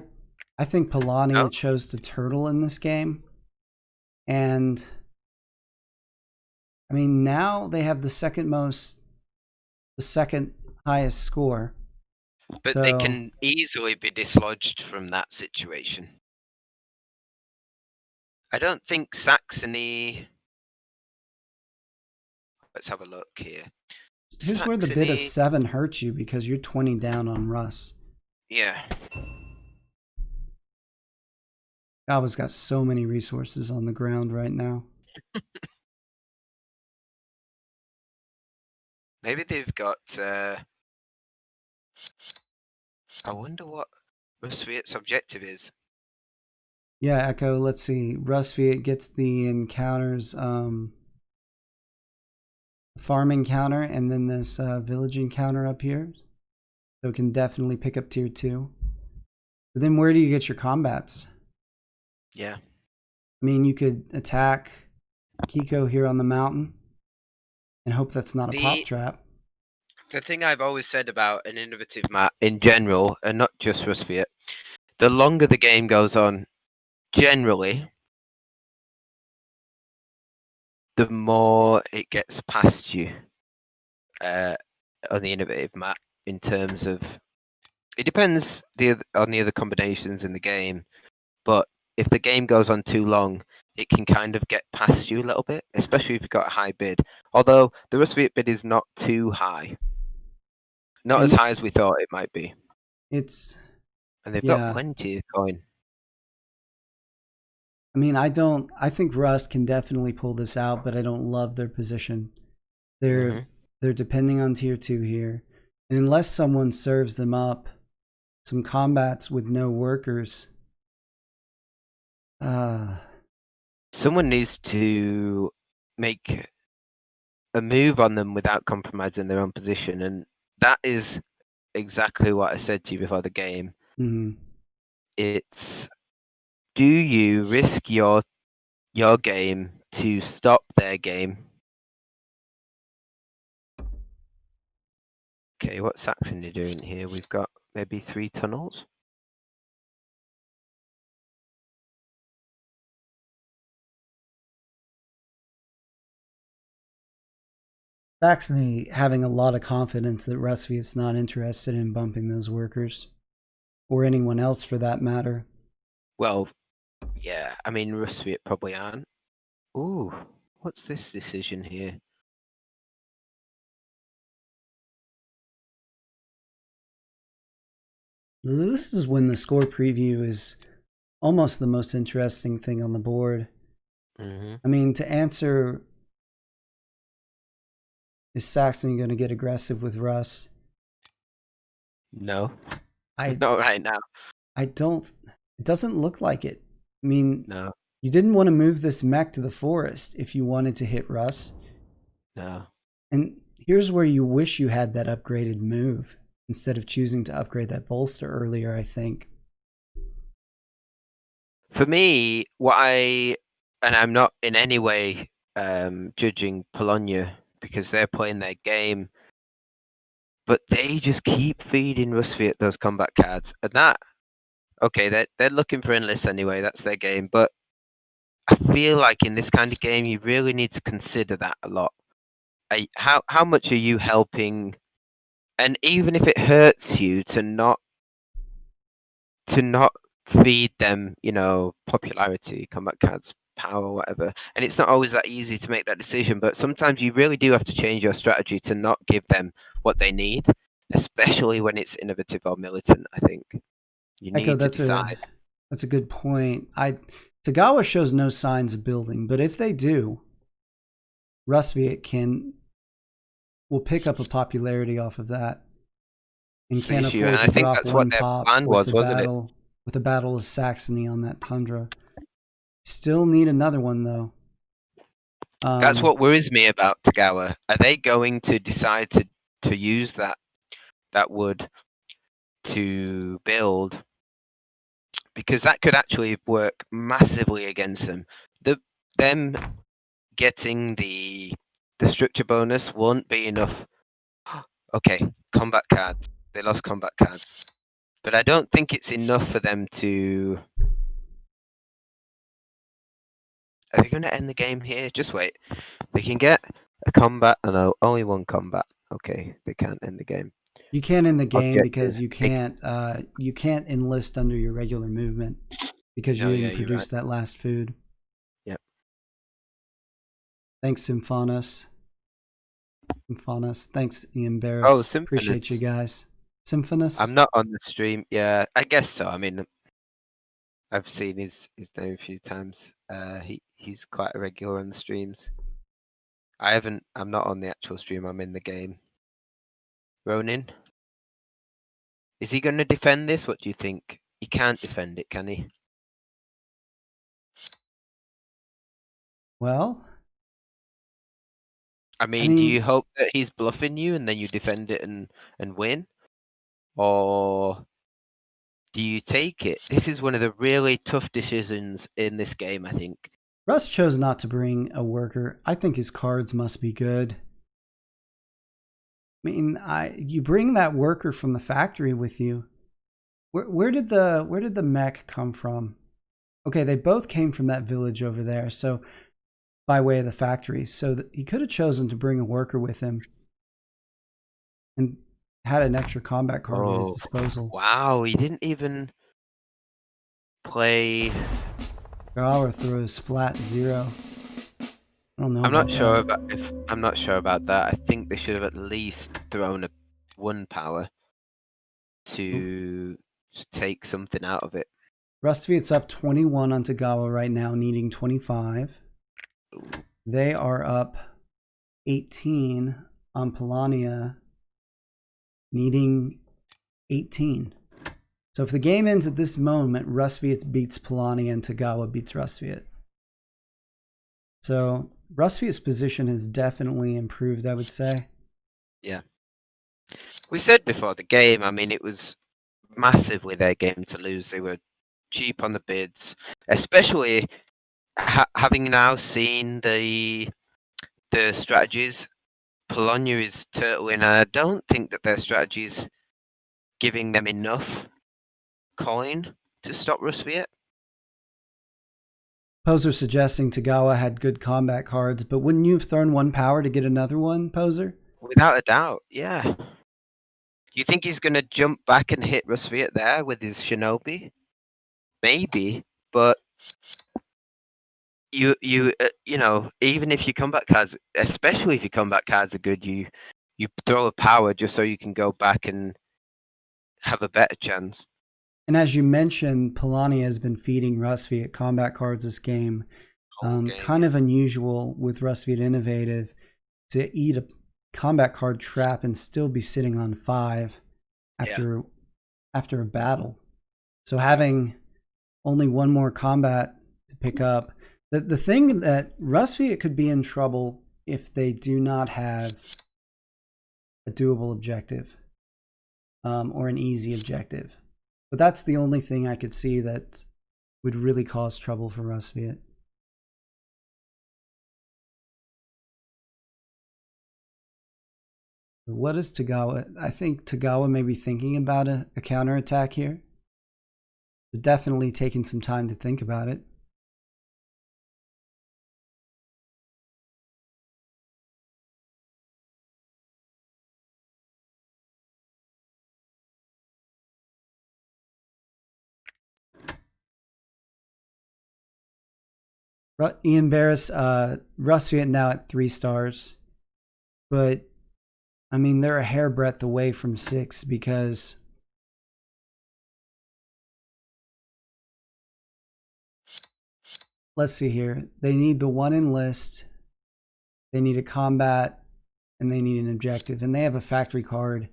think Polania No? chose to turtle in this game, and I mean now they have the second highest score. But they can easily be dislodged from that situation. I don't think Saxony. Let's have a look here. Here's where the bid of 7 hurts you, because you're 20 down on Russ. Yeah. Togawa's got so many resources on the ground right now. Maybe they've got. I wonder what Rusviet's objective is. Yeah, Echo. Let's see. Rusviet gets the encounters, farm encounter, and then this village encounter up here. So it can definitely pick up tier 2. But then where do you get your combats? Yeah. I mean, you could attack Kiko here on the mountain and hope that's not a pop trap. The thing I've always said about an innovative map in general, and not just Rusviet, the longer the game goes on, generally, the more it gets past you on the innovative map in terms of. It depends on the other combinations in the game, but if the game goes on too long, it can kind of get past you a little bit, especially if you've got a high bid. Although the Rusviet bid is not too high. Not as high as we thought it might be. And they've got plenty of coin. I mean, I think Russ can definitely pull this out, but I don't love their position. They're depending on tier 2 here. And unless someone serves them up some combats with no workers, someone needs to make a move on them without compromising their own position, and that is exactly what I said to you before the game. It's, do you risk your game to stop their game? Okay, what's Saxony doing here? We've got maybe 3 tunnels. Saxony having a lot of confidence that Rusviet's not interested in bumping those workers, or anyone else for that matter. Well, yeah, I mean, Rusviet probably aren't. Ooh, what's this decision here? This is when the score preview is almost the most interesting thing on the board. I mean, to answer, is Saxony going to get aggressive with Russ? No. Not right now. It doesn't look like it. I mean, no. You didn't want to move this mech to the forest if you wanted to hit Russ. No. And here's where you wish you had that upgraded move instead of choosing to upgrade that bolster earlier, I think. For me, and I'm not in any way judging Polania because they're playing their game, but they just keep feeding Rusviet those combat cards. And that, okay, they're looking for enlists anyway, that's their game, but I feel like in this kind of game, you really need to consider that a lot. How much are you helping? And even if it hurts you to not feed them, popularity, combat cards, power, whatever. And it's not always that easy to make that decision, but sometimes you really do have to change your strategy to not give them what they need. especially when it's innovative or militant. I think you Echo, need to decide. that's a good point. Togawa shows no signs of building, but if they do, Rusviet will pick up a popularity off of that and That's the can't issue, and afford I to think drop that's what one their pop plan was, wasn't it? with the battle of Saxony on that tundra. Still need another one though. That's what worries me about Togawa. Are they going to decide to use that wood to build? Because that could actually work massively against them. Them getting the structure bonus won't be enough. Okay, combat cards. They lost combat cards, but I don't think it's enough for them to. Are they going to end the game here? Just wait. They can get a combat. Oh no, only one combat. Okay, they can't end the game. You can't end the game Objective. because you can't enlist under your regular movement because you Oh yeah, didn't you're produce right. that last food. Yep. Thanks, Symphonos. Thanks, Ian Oh, Barris. Appreciate you Symphonous. guys. Symphonos. I'm not on the stream. Yeah, I guess so. I mean, I've seen his name a few times. He's quite a regular on the streams. I haven't. I'm not on the actual stream. I'm in the game. Ronin, is he going to defend this? What do you think? He can't defend it, can he? Well, I mean, do you hope that he's bluffing you and then you defend it and win, or do you take it? This is one of the really tough decisions in this game, I think. Russ chose not to bring a worker. I think his cards must be good. I mean, you bring that worker from the factory with you. Where did the mech come from? Okay, they both came from that village over there, so by way of the factory. So he could have chosen to bring a worker with him and had an extra combat card at his disposal. Wow, he didn't even play. Togawa throws flat 0. I don't know. I'm not sure about that. I think they should have at least thrown a 1 power to take something out of it. Rusviet's up 21 on Togawa right now, needing 25. They are up 18 on Polania, needing 18. So if the game ends at this moment, Rusviet beats Polania and Togawa beats Rusviet. So Rusviet's position has definitely improved, I would say. Yeah. We said before the game, I mean, it was massively their game to lose. They were cheap on the bids, especially having now seen the strategies. Polania is turtling, and I don't think that their strategies giving them enough coin to stop Rusviet. Poser suggesting Togawa had good combat cards, but wouldn't you have thrown 1 power to get another one, Poser? Without a doubt, yeah. You think he's going to jump back and hit Rusviet there with his shinobi? Maybe, but you know, even if your combat cards, especially if your combat cards are good, you throw a power just so you can go back and have a better chance. And as you mentioned, Polania has been feeding Rusviet combat cards this game. Kind of unusual with Rusviet Innovative to eat a combat card trap and still be sitting on 5 after a battle. So having only 1 more combat to pick up. The thing that Rusviet could be in trouble if they do not have a doable objective or an easy objective. But that's the only thing I could see that would really cause trouble for Rusviet. What is Togawa? I think Togawa may be thinking about a counterattack here. They're definitely taking some time to think about it. Ian Barris, Rusviet now at 3 stars, but I mean, they're a hairbreadth away from 6 because let's see here. They need the 1 enlist, they need a combat, and they need an objective. And they have a factory card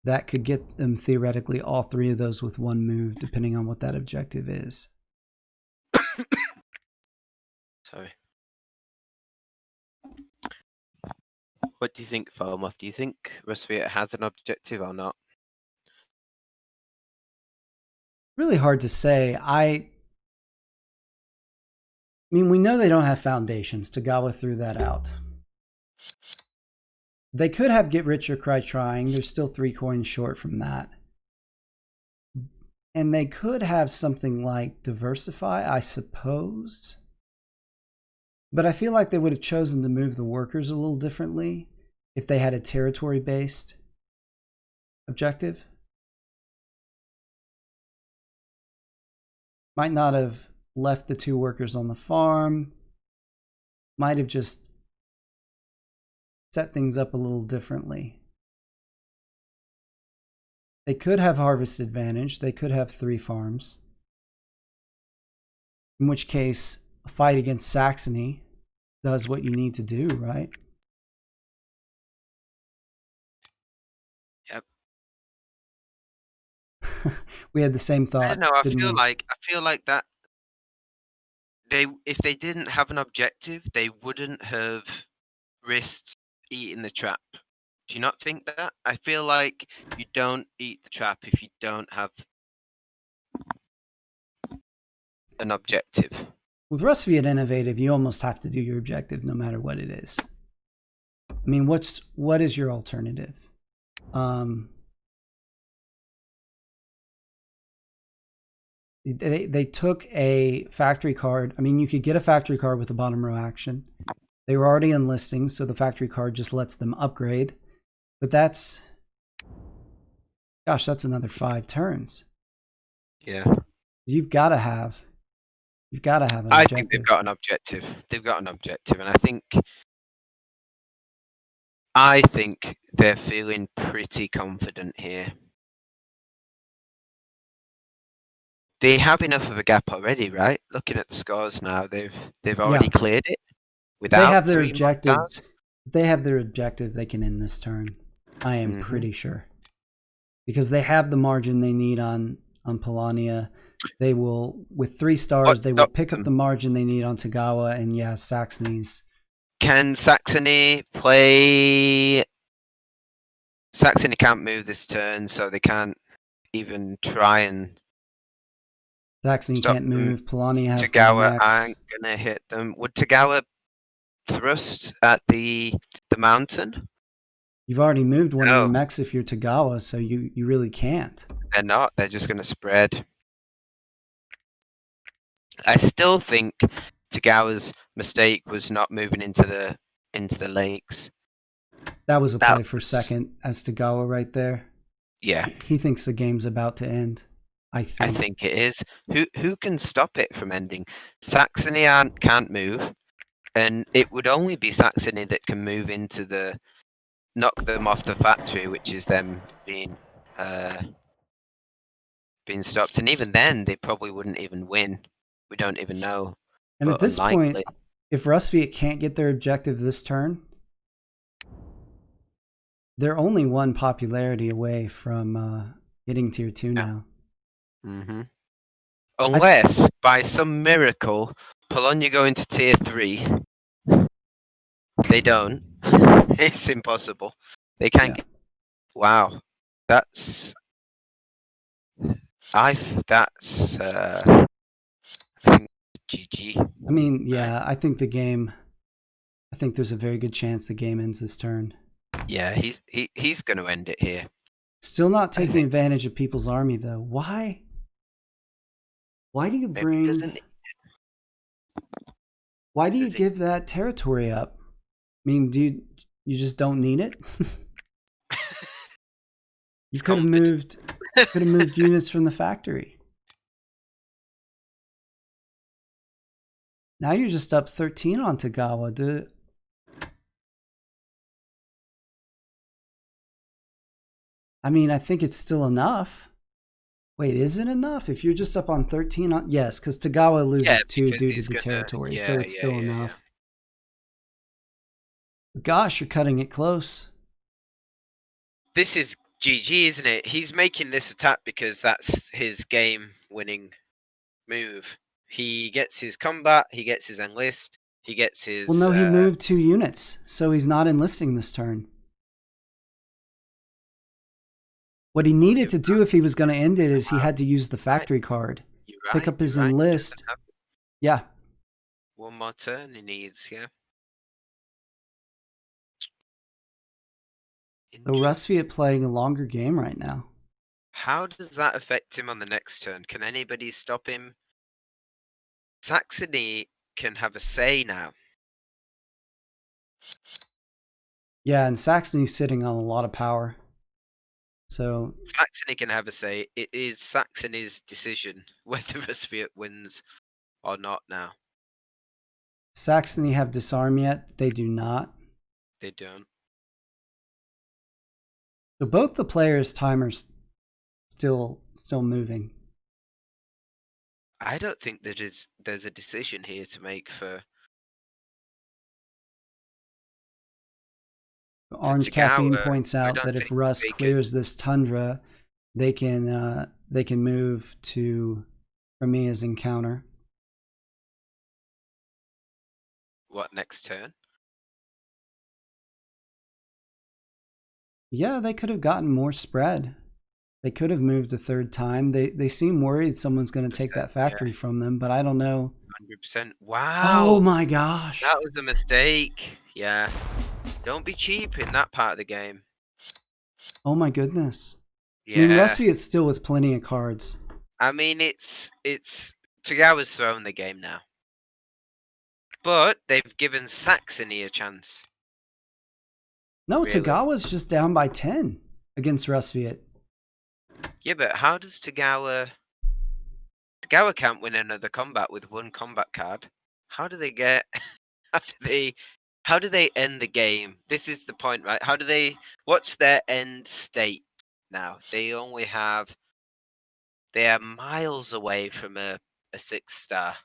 that could get them theoretically all 3 of those with 1 move, depending on what that objective is. Sorry. What do you think, Farmoth? Do you think Rusviet has an objective or not? Really hard to say. I mean, we know they don't have foundations. Togawa threw that out. They could have Get Rich or Cry Trying. They're still 3 coins short from that. And they could have something like Diversify, I suppose. But I feel like they would have chosen to move the workers a little differently if they had a territory-based objective. Might not have left the 2 workers on the farm. Might have just set things up a little differently. They could have harvest advantage. They could have 3 farms. In which case, a fight against Saxony does what you need to do, right? Yep. We had the same thought. I don't know. I didn't we? feel like that. If they didn't have an objective, they wouldn't have risked eating the trap. Do you not think that? I feel like you don't eat the trap if you don't have an objective. With Rusviet Innovative, you almost have to do your objective no matter what it is. I mean, what is your alternative? They took a factory card. I mean, you could get a factory card with a bottom row action. They were already enlisting, so the factory card just lets them upgrade. But that's, gosh, that's another 5 turns. Yeah. You've got to have an objective. I think they've got an objective. They've got an objective, and I think they're feeling pretty confident here. They have enough of a gap already, right? Looking at the scores now, they've already cleared it without they have their 3 objective. stars. They have their objective. They can end this turn. I am pretty sure, because they have the margin they need on Polania. They will, with 3 stars, they will pick up the margin they need on Togawa and Saxony's. Can Saxony play? Saxony can't move this turn, so they can't even try and. Saxony can't move. Polania has Togawa aren't gonna hit them. Would Togawa thrust at the mountain? You've already moved one of your mechs if you're Togawa, so you really can't. They're not. They're just gonna spread. I still think Togawa's mistake was not moving into the lakes. That was a play for second as Togawa right there. Yeah. He thinks the game's about to end. I think it is. Who can stop it from ending? Saxony can't move, and it would only be Saxony that can move into knock them off the factory, which is them being stopped. And even then, they probably wouldn't even win. We don't even know. And at this point, if Rusviet can't get their objective this turn, they're only 1 popularity away from hitting tier 2 now. Unless, by some miracle, Polania go into tier 3. They don't. It's impossible. They can't. Yeah. Wow. That's. I think GG. I mean, yeah, I think there's a very good chance the game ends this turn. Yeah, he's going to end it here. Still not taking advantage of people's army, though. Why? Why do you bring... Why do you give that territory up? I mean, you just don't need it? You could have moved units from the factory. Now you're just up 13 on Togawa. I mean, I think it's still enough. Wait, is it enough? If you're just up on 13, yes, because Togawa Yeah, loses 2 because due to he's the gonna. territory, so Yeah, it's yeah, still yeah, yeah. enough. Gosh, you're cutting it close. This is GG, isn't it? He's making this attack because that's his game-winning move. He gets his combat, he gets his enlist, he gets Well, his. no, he moved 2 units, so he's not enlisting this turn. What he Oh, needed you're to do if he was going to end it is he right. had to use the Right. factory card, You're pick right. up You're his right. He doesn't enlist. have Yeah. one more turn. He needs. Yeah. So Interesting. Rusviet playing a longer game right now. How does that affect him on the next turn? Can anybody stop him? Saxony can have a say now. Yeah, and Saxony's sitting on a lot of power. So Saxony can have a say. It is Saxony's decision whether Rusviet wins or not now. Saxony have disarm yet? They do not. They don't. So both the players' timers still moving. I don't think there's a decision here to make for Orange Caffeine Togawa. points I out don't that if think Russ they can. clears this tundra, they can move to Ramia's encounter. What next turn? Yeah, they could have gotten more spread. They could have moved a third time. They seem worried someone's going to take that Yeah, factory from them, but I don't know. 100%. Oh Wow, my gosh. that was a mistake. Yeah, don't be cheap in that part of the game. Oh my goodness. I mean, Yeah, Rusviet's still with plenty of cards. I mean it's Togawa's thrown the game now, but they've given Saxony a chance. No, Really? Togawa's just down by 10 against Rusviet. Yeah, but how does Togawa? Togawa can't win another combat with one combat card. How do they get? How do they? How do they end the game? This is the point, right? How do they? What's their end state now? They only have. They are miles away from a 6-star.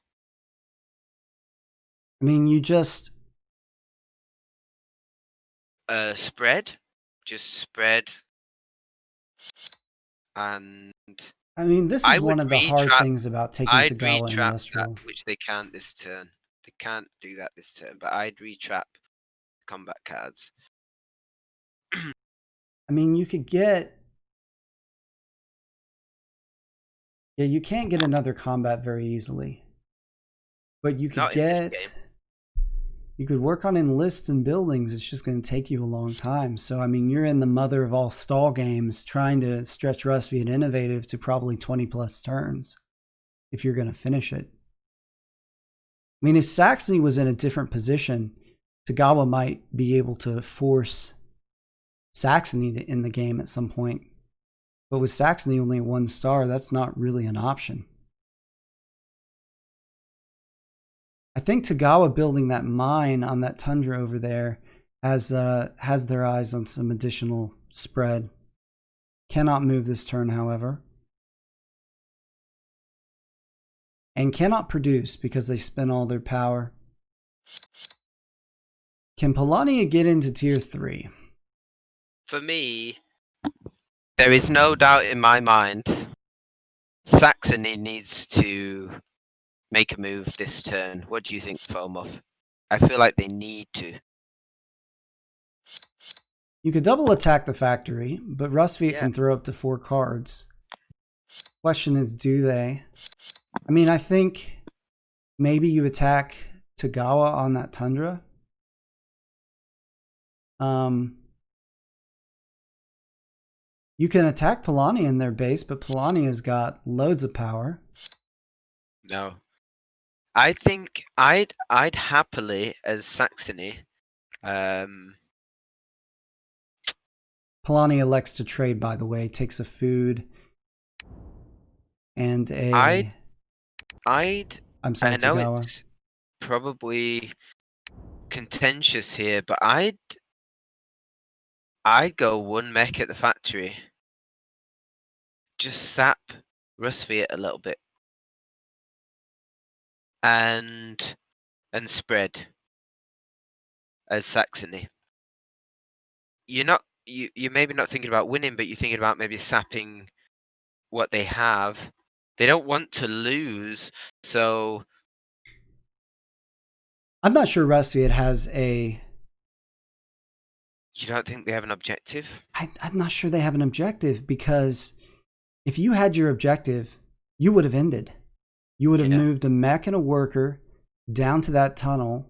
I mean, you just Spread, just spread, and I mean, this I is would one of the hard retrap. things about taking I'd Togawa retrap that, Industrial. which they can't this turn. They can't do that this turn, but I'd retrap combat cards. I mean, you could get. Yeah, you can't get another combat very easily. But you could Not in this game. get. You could work on enlists and buildings. It's just going to take you a long time. So, I mean, you're in the mother of all stall games trying to stretch Rusviet Innovative to probably 20 plus turns if you're going to finish it. I mean, if Saxony was in a different position, Togawa might be able to force Saxony to end the game at some point. But with Saxony only at 1 star, that's not really an option. I think Togawa building that mine on that tundra over there has their eyes on some additional spread. Cannot move this turn, however. And cannot produce because they spent all their power. Can Polania get into tier 3? For me, there is no doubt in my mind Saxony needs to make a move this turn. What do you think, Fomoth? I feel like they need to. You could double attack the factory, but Rusviet can throw up to 4 cards. Question is, do they? I mean, I think maybe you attack Togawa on that tundra. You can attack Polania in their base, but Polania's got loads of power. No. I think I'd happily, as Saxony, Polania elects to trade, by the way, takes a food and a. I'm sorry, I know Togawa. it's probably contentious here, but I'd go one mech at the factory just sap Rusviet a little bit and spread as Saxony. You're maybe not thinking about winning, but you're thinking about maybe sapping what they have. They don't want to lose, so I'm not sure Rusviet has a. you don't think they have an objective? I'm not sure they have an objective, because if you had your objective, you would have ended. You would have moved a mech and a worker down to that tunnel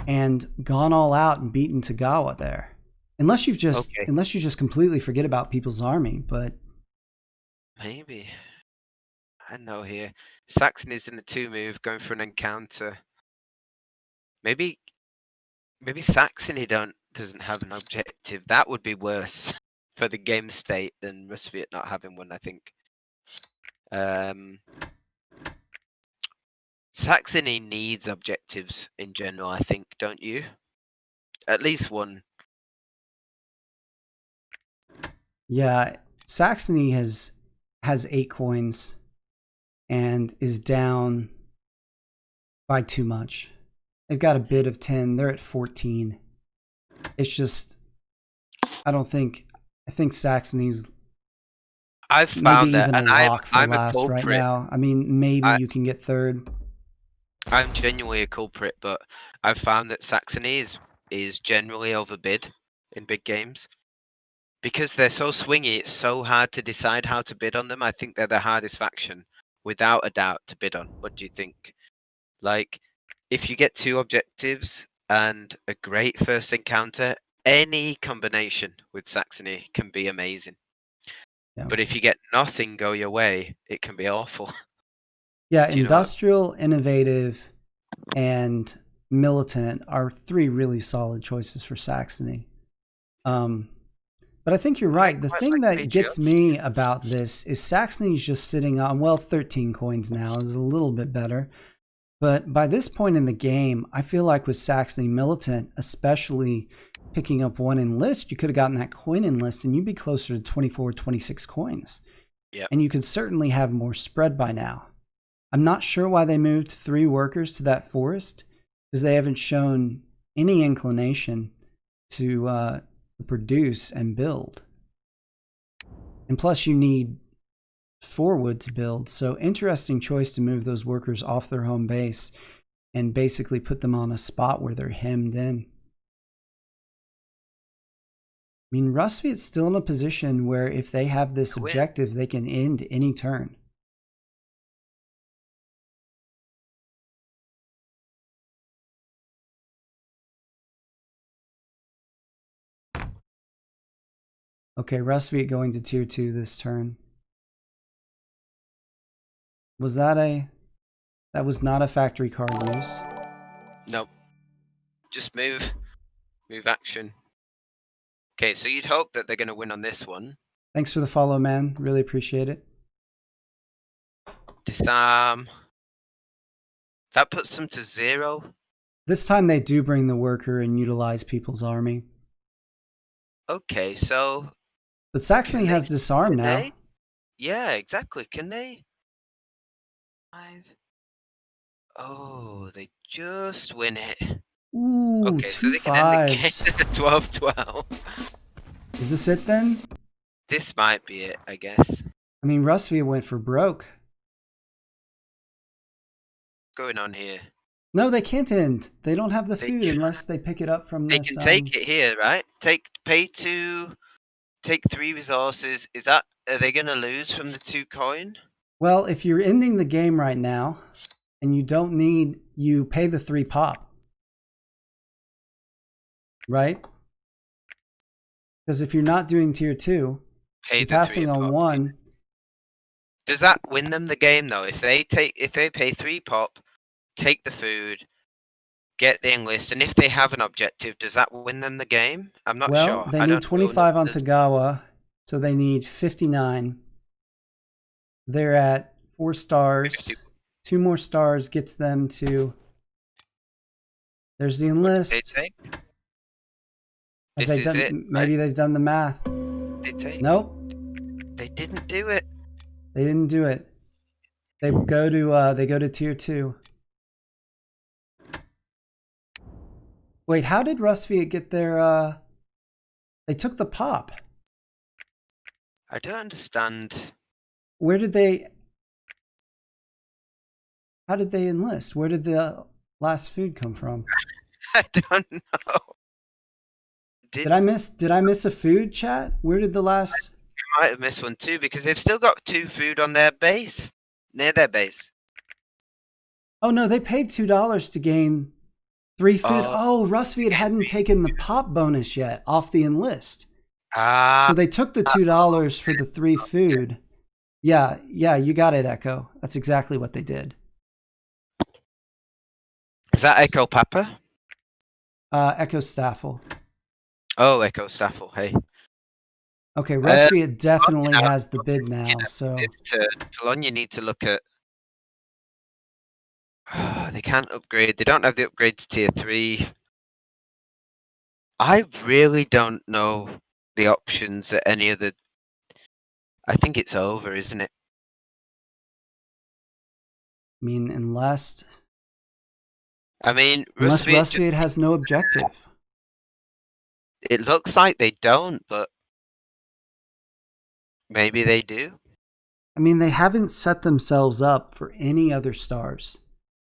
and gone all out and beaten Togawa there. Unless you just completely forget about people's army, but Maybe. I know here. Saxony's in a 2-move, going for an encounter. Maybe Saxony doesn't have an objective. That would be worse for the game state than Rusviet not having one, I think. Saxony needs objectives in general, I think, don't you? At least one. yeah, Saxony has 8 coins and is down by too much. They've got a bid of 10. They're at 14. It's just, I think Saxony's I've found that, and I'm a culprit right now. I mean, maybe you can get third. I'm genuinely a culprit, but I've found that Saxony is generally overbid in big games. Because they're so swingy, it's so hard to decide how to bid on them. I think they're the hardest faction, without a doubt, to bid on. What do you think? Like, if you get 2 objectives and a great first encounter, any combination with Saxony can be amazing. Yeah. But if you get nothing go your way, it can be awful. Yeah, industrial, innovative, and militant are 3 really solid choices for Saxony. But I think you're right. The thing that gets me about this is Saxony's just sitting on, well, 13 coins now is a little bit better. But by this point in the game, I feel like with Saxony Militant, especially picking up 1 enlist, you could have gotten that coin enlist and you'd be closer to 24, 26 coins. Yep. And you could certainly have more spread by now. I'm not sure why they moved 3 workers to that forest, because they haven't shown any inclination to produce and build. And plus you need 4 wood to build, so interesting choice to move those workers off their home base and basically put them on a spot where they're hemmed in. I mean, Rusviet's still in a position where if they have this objective, they can end any turn. Okay, Rusviet going to tier 2 this turn. Was that that was not a factory card use? Nope. Just move action. Okay, so you'd hope that they're going to win on this one. Thanks for the follow, man. Really appreciate it. Disarm. That puts them to 0. This time they do bring the worker and utilize people's army. Okay, so... But Saxony has disarm now. Yeah, exactly. Can they? 5. Oh, they just win it. Ooh, okay, 2 so they 5s. Can end the game 12-12. Is this it then? This might be it, I guess. I mean, Rusviet went for broke. Going on here. No, they can't end. They don't have the food unless they pick it up from this. They can take it here, right? Pay 2, take 3 resources. Are they going to lose from the 2 coin? Well, if you're ending the game right now and you don't need, you pay the 3 pop. Right? Because if you're not doing tier 2, you're passing on 1. Does that win them the game though? If they pay 3 pop, take the food, get the enlist, and if they have an objective, does that win them the game? I'm not sure. Well, they need 25 on Togawa, so they need 59. They're at 4 stars. 2 more stars gets them to... There's the enlist. This is it. Maybe they've done the math. They take. Nope. They didn't do it. They didn't do it. They go to tier 2. Wait, how did Rusviet get their they took the pop. I don't understand. Where did they How did they enlist? Where did the last food come from? I don't know. Did I miss a food, chat? Where did the last I might have missed one too because they've still got 2 food on their base, near their base. Oh no, they paid $2 to gain 3 food. Oh, Oh, Rusviet hadn't taken the pop bonus yet off the enlist. ah, So they took the $2 for the 3 food. Yeah, you got it, Echo. That's exactly what they did. is that Echo Papa? Echo Staffel. Oh, Echo Staffel. Hey, Okay, Rusviet definitely now, has the bid now, so it's to Polania need to look at. They can't upgrade. They don't have the upgrade to tier 3. I really don't know the options at any of the. I think it's over, isn't it? I mean, unless Rusviet. Rusviet has no objective. It looks like they don't, but maybe they do. I mean, they haven't set themselves up for any other stars,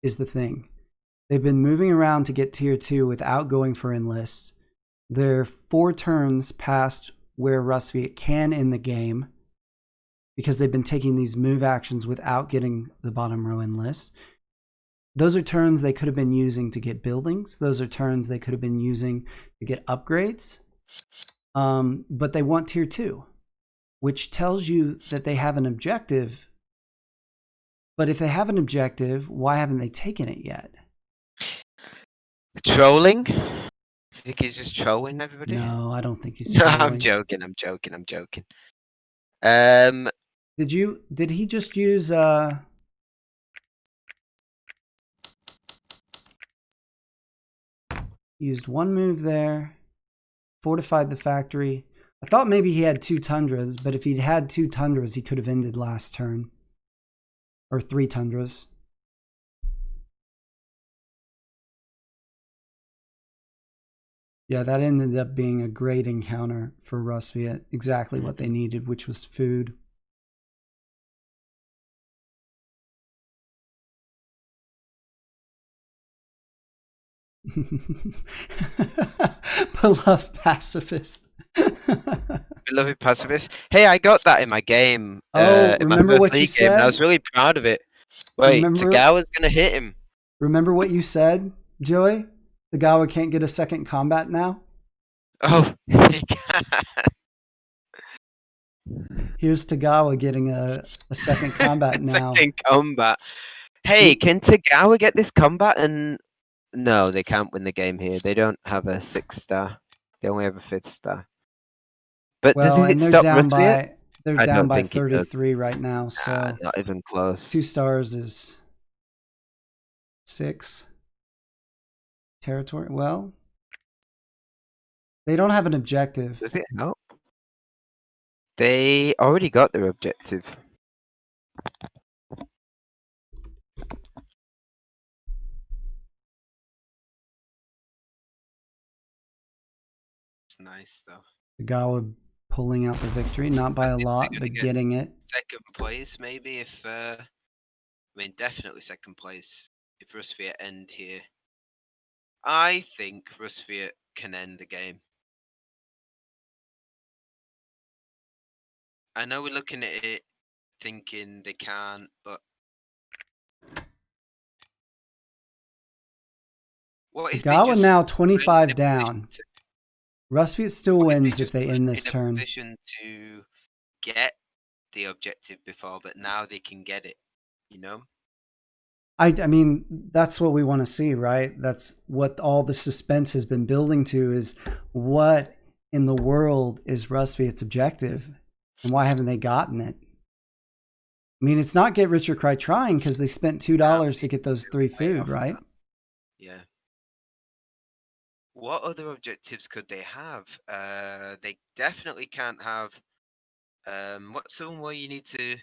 is the thing. They've been moving around to get tier 2 without going for enlists. They're 4 turns past where Rusviet can end the game because they've been taking these move actions without getting the bottom row enlist. Those are turns they could have been using to get buildings. Those are turns they could have been using to get upgrades. But they want tier 2, which tells you that they have an objective. But if they have an objective, why haven't they taken it yet? Trolling? You think he's just trolling everybody? No, I don't think he's No, trolling. I'm joking. Did he just use used one move there, fortified the factory. I thought maybe he had 2 tundras, but if he'd had 2 tundras, he could have ended last turn. Or 3 tundras. Yeah, that ended up being a great encounter for Rusviet. Exactly what they needed, which was food. Beloved pacifist. Beloved pacifist. Hey, I got that in my game. Oh, in my remember first what you league game, and I said? was really proud of it. Wait, Togawa's gonna hit him. Remember what you said, Joey? Togawa can't get a second combat now? Oh, he can. Here's Togawa getting a second combat now. Second combat. Hey, can Togawa get this combat? And no, they can't win the game here. They don't have a 6 star. They only have a 5th star. But Well, does it and they're stop down Rusviet? I down don't by think it does. 33 right now, so Not even close. 2 stars is 6 territory. Well, they don't have an objective. Does it help? They already got their objective. It's nice though. Togawa pulling out the victory, not by a lot, but getting it. Second place, maybe if definitely second place if Rusviet end here. I think Rusviet can end the game. I know we're looking at it thinking they can't, but what if Togawa now 25 down. Rusviet still wins if they end this turn. Position to get the objective before, but now they can get it, you know? I mean, that's what we want to see, right? That's what all the suspense has been building to, is what in the world is Rusviet's objective and why haven't they gotten it? I mean, it's not get rich or cry trying because they spent $2 to get those 3 food, right? Yeah. What other objectives could they have? They definitely can't have. What's the one where you need to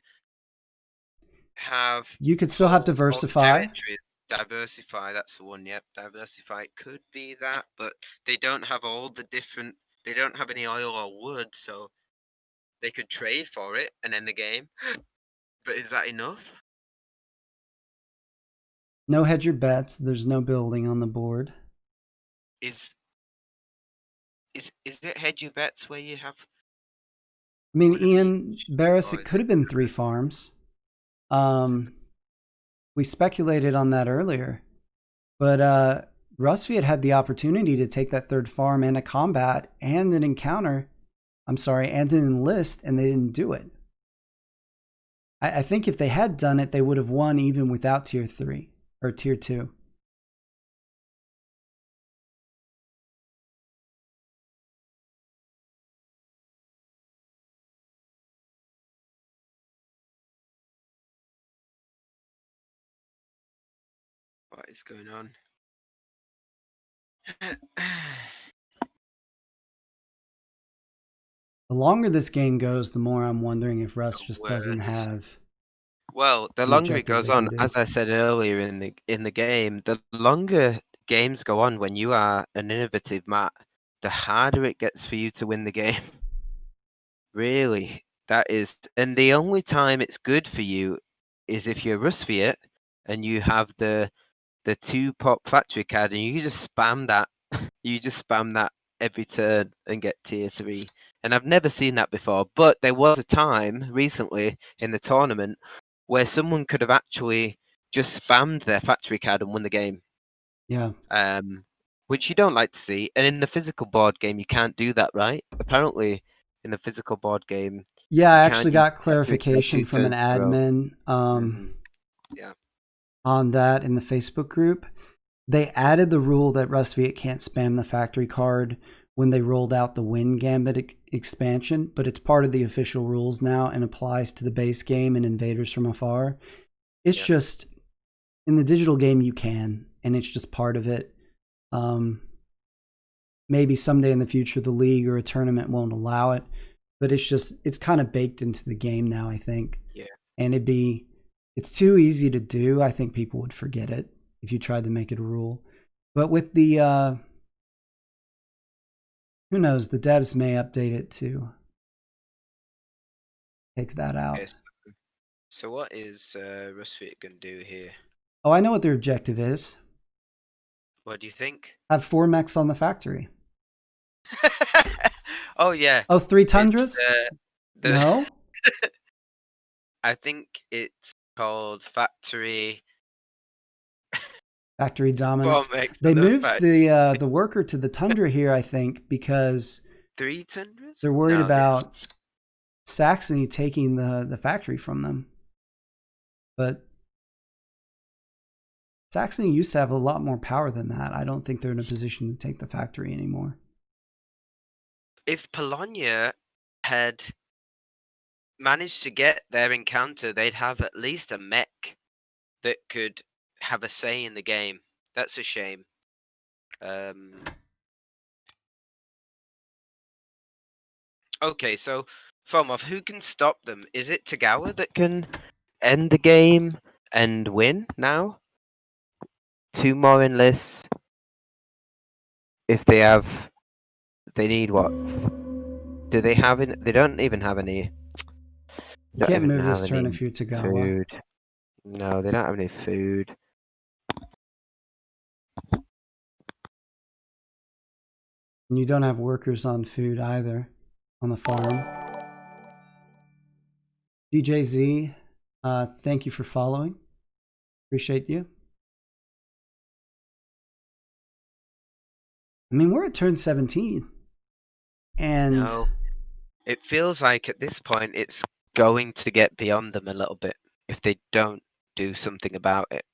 have You could still have hold all the diversify. territories. Diversify, that's the one. Yep, diversify could be that, but they don't have all the different. They don't have any oil or wood, so they could trade for it and end the game. But is that enough? No hedge your bets. There's no building on the board. Is is it hedge your bets where you have I mean, whatever you Ian Barris, or it is could it have been 3 farms. We speculated on that earlier, but Rusviet had the opportunity to take that 3rd farm and a combat and an encounter. I'm sorry, and an enlist, and they didn't do it. I think if they had done it, they would have won even without tier 3 or tier 2. what is going on? The longer this game goes, the more I'm wondering if Russ The just doesn't worst. have Well, the an longer it objective goes they can on, do. as I said earlier in the game, the longer games go on when you are an innovative Matt, the harder it gets for you to win the game. Really, that is, and the only time it's good for you is if you're Rusviet and you have the 2-pop factory card and you just spam that. You just spam that every turn and get tier 3. And I've never seen that before, but there was a time recently in the tournament where someone could have actually just spammed their factory card and won the game. Yeah. Which you don't like to see. And in the physical board game, you can't do that, right? Apparently, in the physical board game, Yeah, you I can't actually use got the factory card clarification 2 from an turns in a row. admin Yeah. on that in the Facebook group. They added the rule that Rusviet can't spam the factory card when they rolled out the Win Gambit expansion, but it's part of the official rules now and applies to the base game and Invaders from Afar. It's just, in the digital game you can, and it's just part of it. Maybe someday in the future the league or a tournament won't allow it, but it's kind of baked into the game now, I think. Yeah. And it's too easy to do. I think people would forget it if you tried to make it a rule. But with the who knows, the devs may update it to take that out. Okay, so what is Rusviet going to do here? Oh, I know what their objective is. What do you think? Have 4 mechs on the factory. Oh yeah. Oh, 3 tundras? No? I think it's called Factory Dominance. mechs They on the moved factory. the worker to the tundra here, I think, because 3 tundras? they're worried No, about Saxony taking the factory from them. But Saxony used to have a lot more power than that. I don't think they're in a position to take the factory anymore. If Polania had managed to get their encounter, they'd have at least a mech that could have a say in the game. That's a shame. Okay, so Fomov, who can stop them? Is it Togawa that can end the game and win now? 2 more enlists. If they have, they need what? Do they have? They don't even have any. You can't move this turn if you're Togawa. Food. No, they don't have any food. And you don't have workers on food either on the farm. DJZ, thank you for following. Appreciate you. I mean, we're at turn 17. And no, it feels like at this point it's going to get beyond them a little bit if they don't do something about it.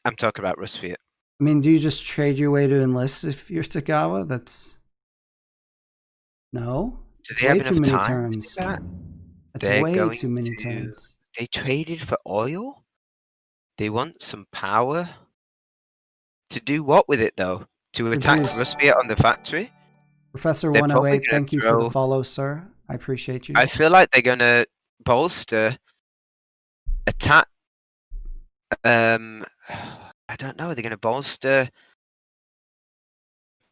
I'm talking about Rusviet. I mean, do you just trade your way to enlist if you're Togawa? That's no. Do It's they have way too enough many time turns. to do that? That's They're way going too many to. turns. They traded for oil. They want some power. To do what with it though? To attack Produce. Rusviet on the factory? Professor They're probably 108, going thank to you for the throw. follow, sir. I appreciate you. I feel like they're going to bolster, attack I don't know. Are they going to bolster?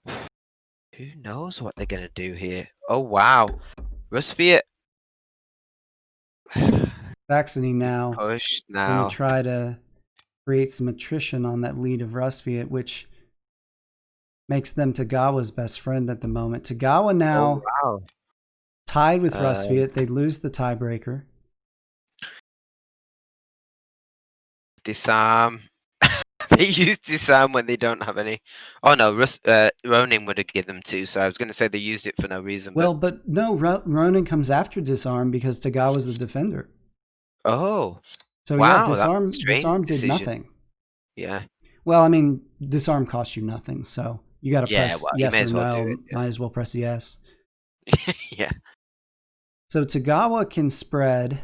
Who knows what they're going to do here? Oh, wow. Rusviet. Saxony now Push going to now. try to create some attrition on that lead of Rusviet, which makes them Togawa's best friend at the moment. Togawa now Oh, wow. tied with Rusviet. They lose the tiebreaker. Disarm. They use disarm when they don't have any. Oh no, Ronin would have given them two, so I was going to say they used it for no reason. Well, but no, Ronin comes after disarm because Togawa's the defender. Oh, so wow, yeah, disarm did decision. Nothing. Yeah. Well, I mean, disarm costs you nothing, so you got to press yes or no. Do it, yeah. Might as well press yes. Yeah. So Togawa can spread.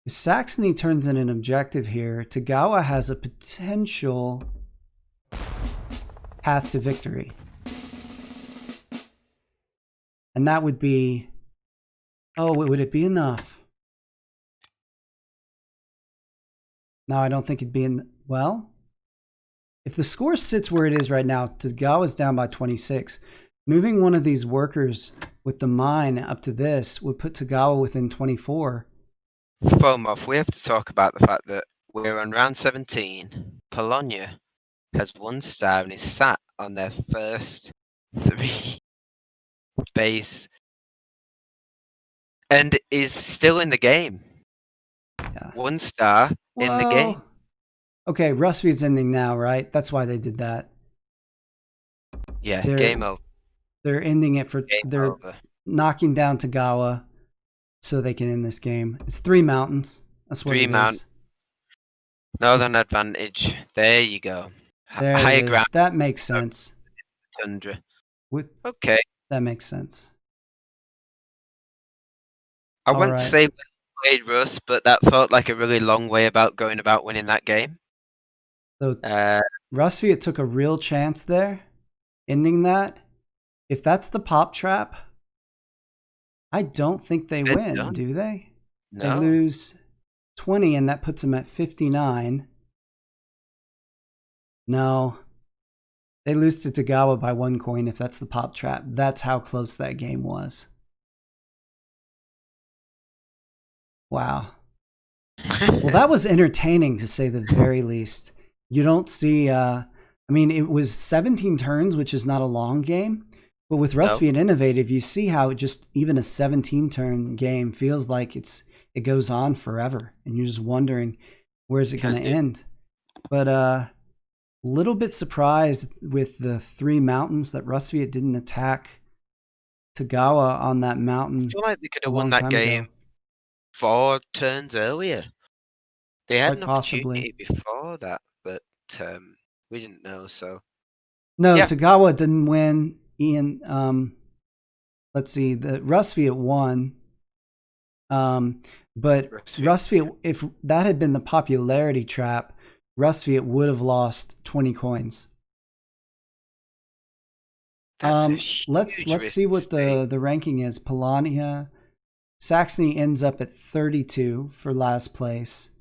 If Saxony turns in an objective here, Togawa has a potential path to victory. And that would be... Oh, would it be enough? No, I don't think it'd be in... Well, if the score sits where it is right now, Togawa's down by 26. Moving one of these workers with the mine up to this would put Togawa within 24. Fomov, we have to talk about the fact that we're on round 17. Polania has 1 star and is sat on their first 3 base and is still in the game. Yeah. 1 star in the game. Okay, Rusviet's ending now, right? That's why they did that. Yeah, game over. They're ending it for... They're knocking down Togawa so they can end this game. It's 3 mountains. That's what it is. Northern advantage. There you go. There Higher it is. ground. That makes sense. Tundra. Okay. That makes sense. I wouldn't say we played Russ, but that felt like a really long way about going about winning that game. So Rusviet took a real chance there, ending that. If that's the pop trap, I don't think they win, do they? No. They lose 20, and that puts them at 59. No. They lose to Togawa by 1 coin if that's the pop trap. That's how close that game was. Wow. Well, that was entertaining, to say the very least. You don't see... I mean, it was 17 turns, which is not a long game. But with Rusviet Innovative, you see how just even a 17-turn game feels like it goes on forever. And you're just wondering, where's it going to end? But a little bit surprised with the 3 mountains that Rusviet didn't attack Togawa on that mountain. I feel like they could have won that game 4 turns earlier. They had an opportunity before that, but we didn't know. So no, Togawa didn't win. Ian, let's see, the Rusviet won. But Rusviet, if that had been the popularity trap, Rusviet would have lost 20 coins. Let's see what the ranking is. Polania, Saxony ends up at 32 for last place.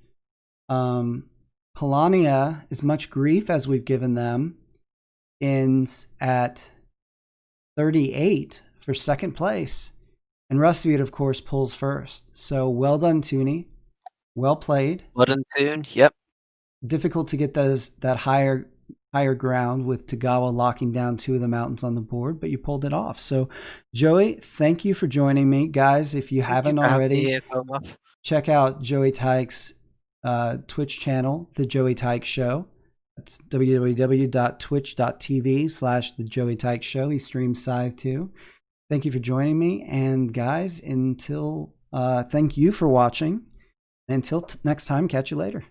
Polania, as much grief as we've given them, ends at 38 for second place. And Rusviet, of course, pulls first. So well done, Toonie. Well played. Well done, Toon. Yep. Difficult to get that higher ground with Togawa locking down 2 of the mountains on the board, but you pulled it off. So, Joey, thank you for joining me. Guys, if you haven't already, check out Joey Tyke's Twitch channel, The Joey Tyke Show. That's www.twitch.tv/The Joey Tyke Show. He streams Scythe too. Thank you for joining me. And guys, thank you for watching. Until next time, catch you later.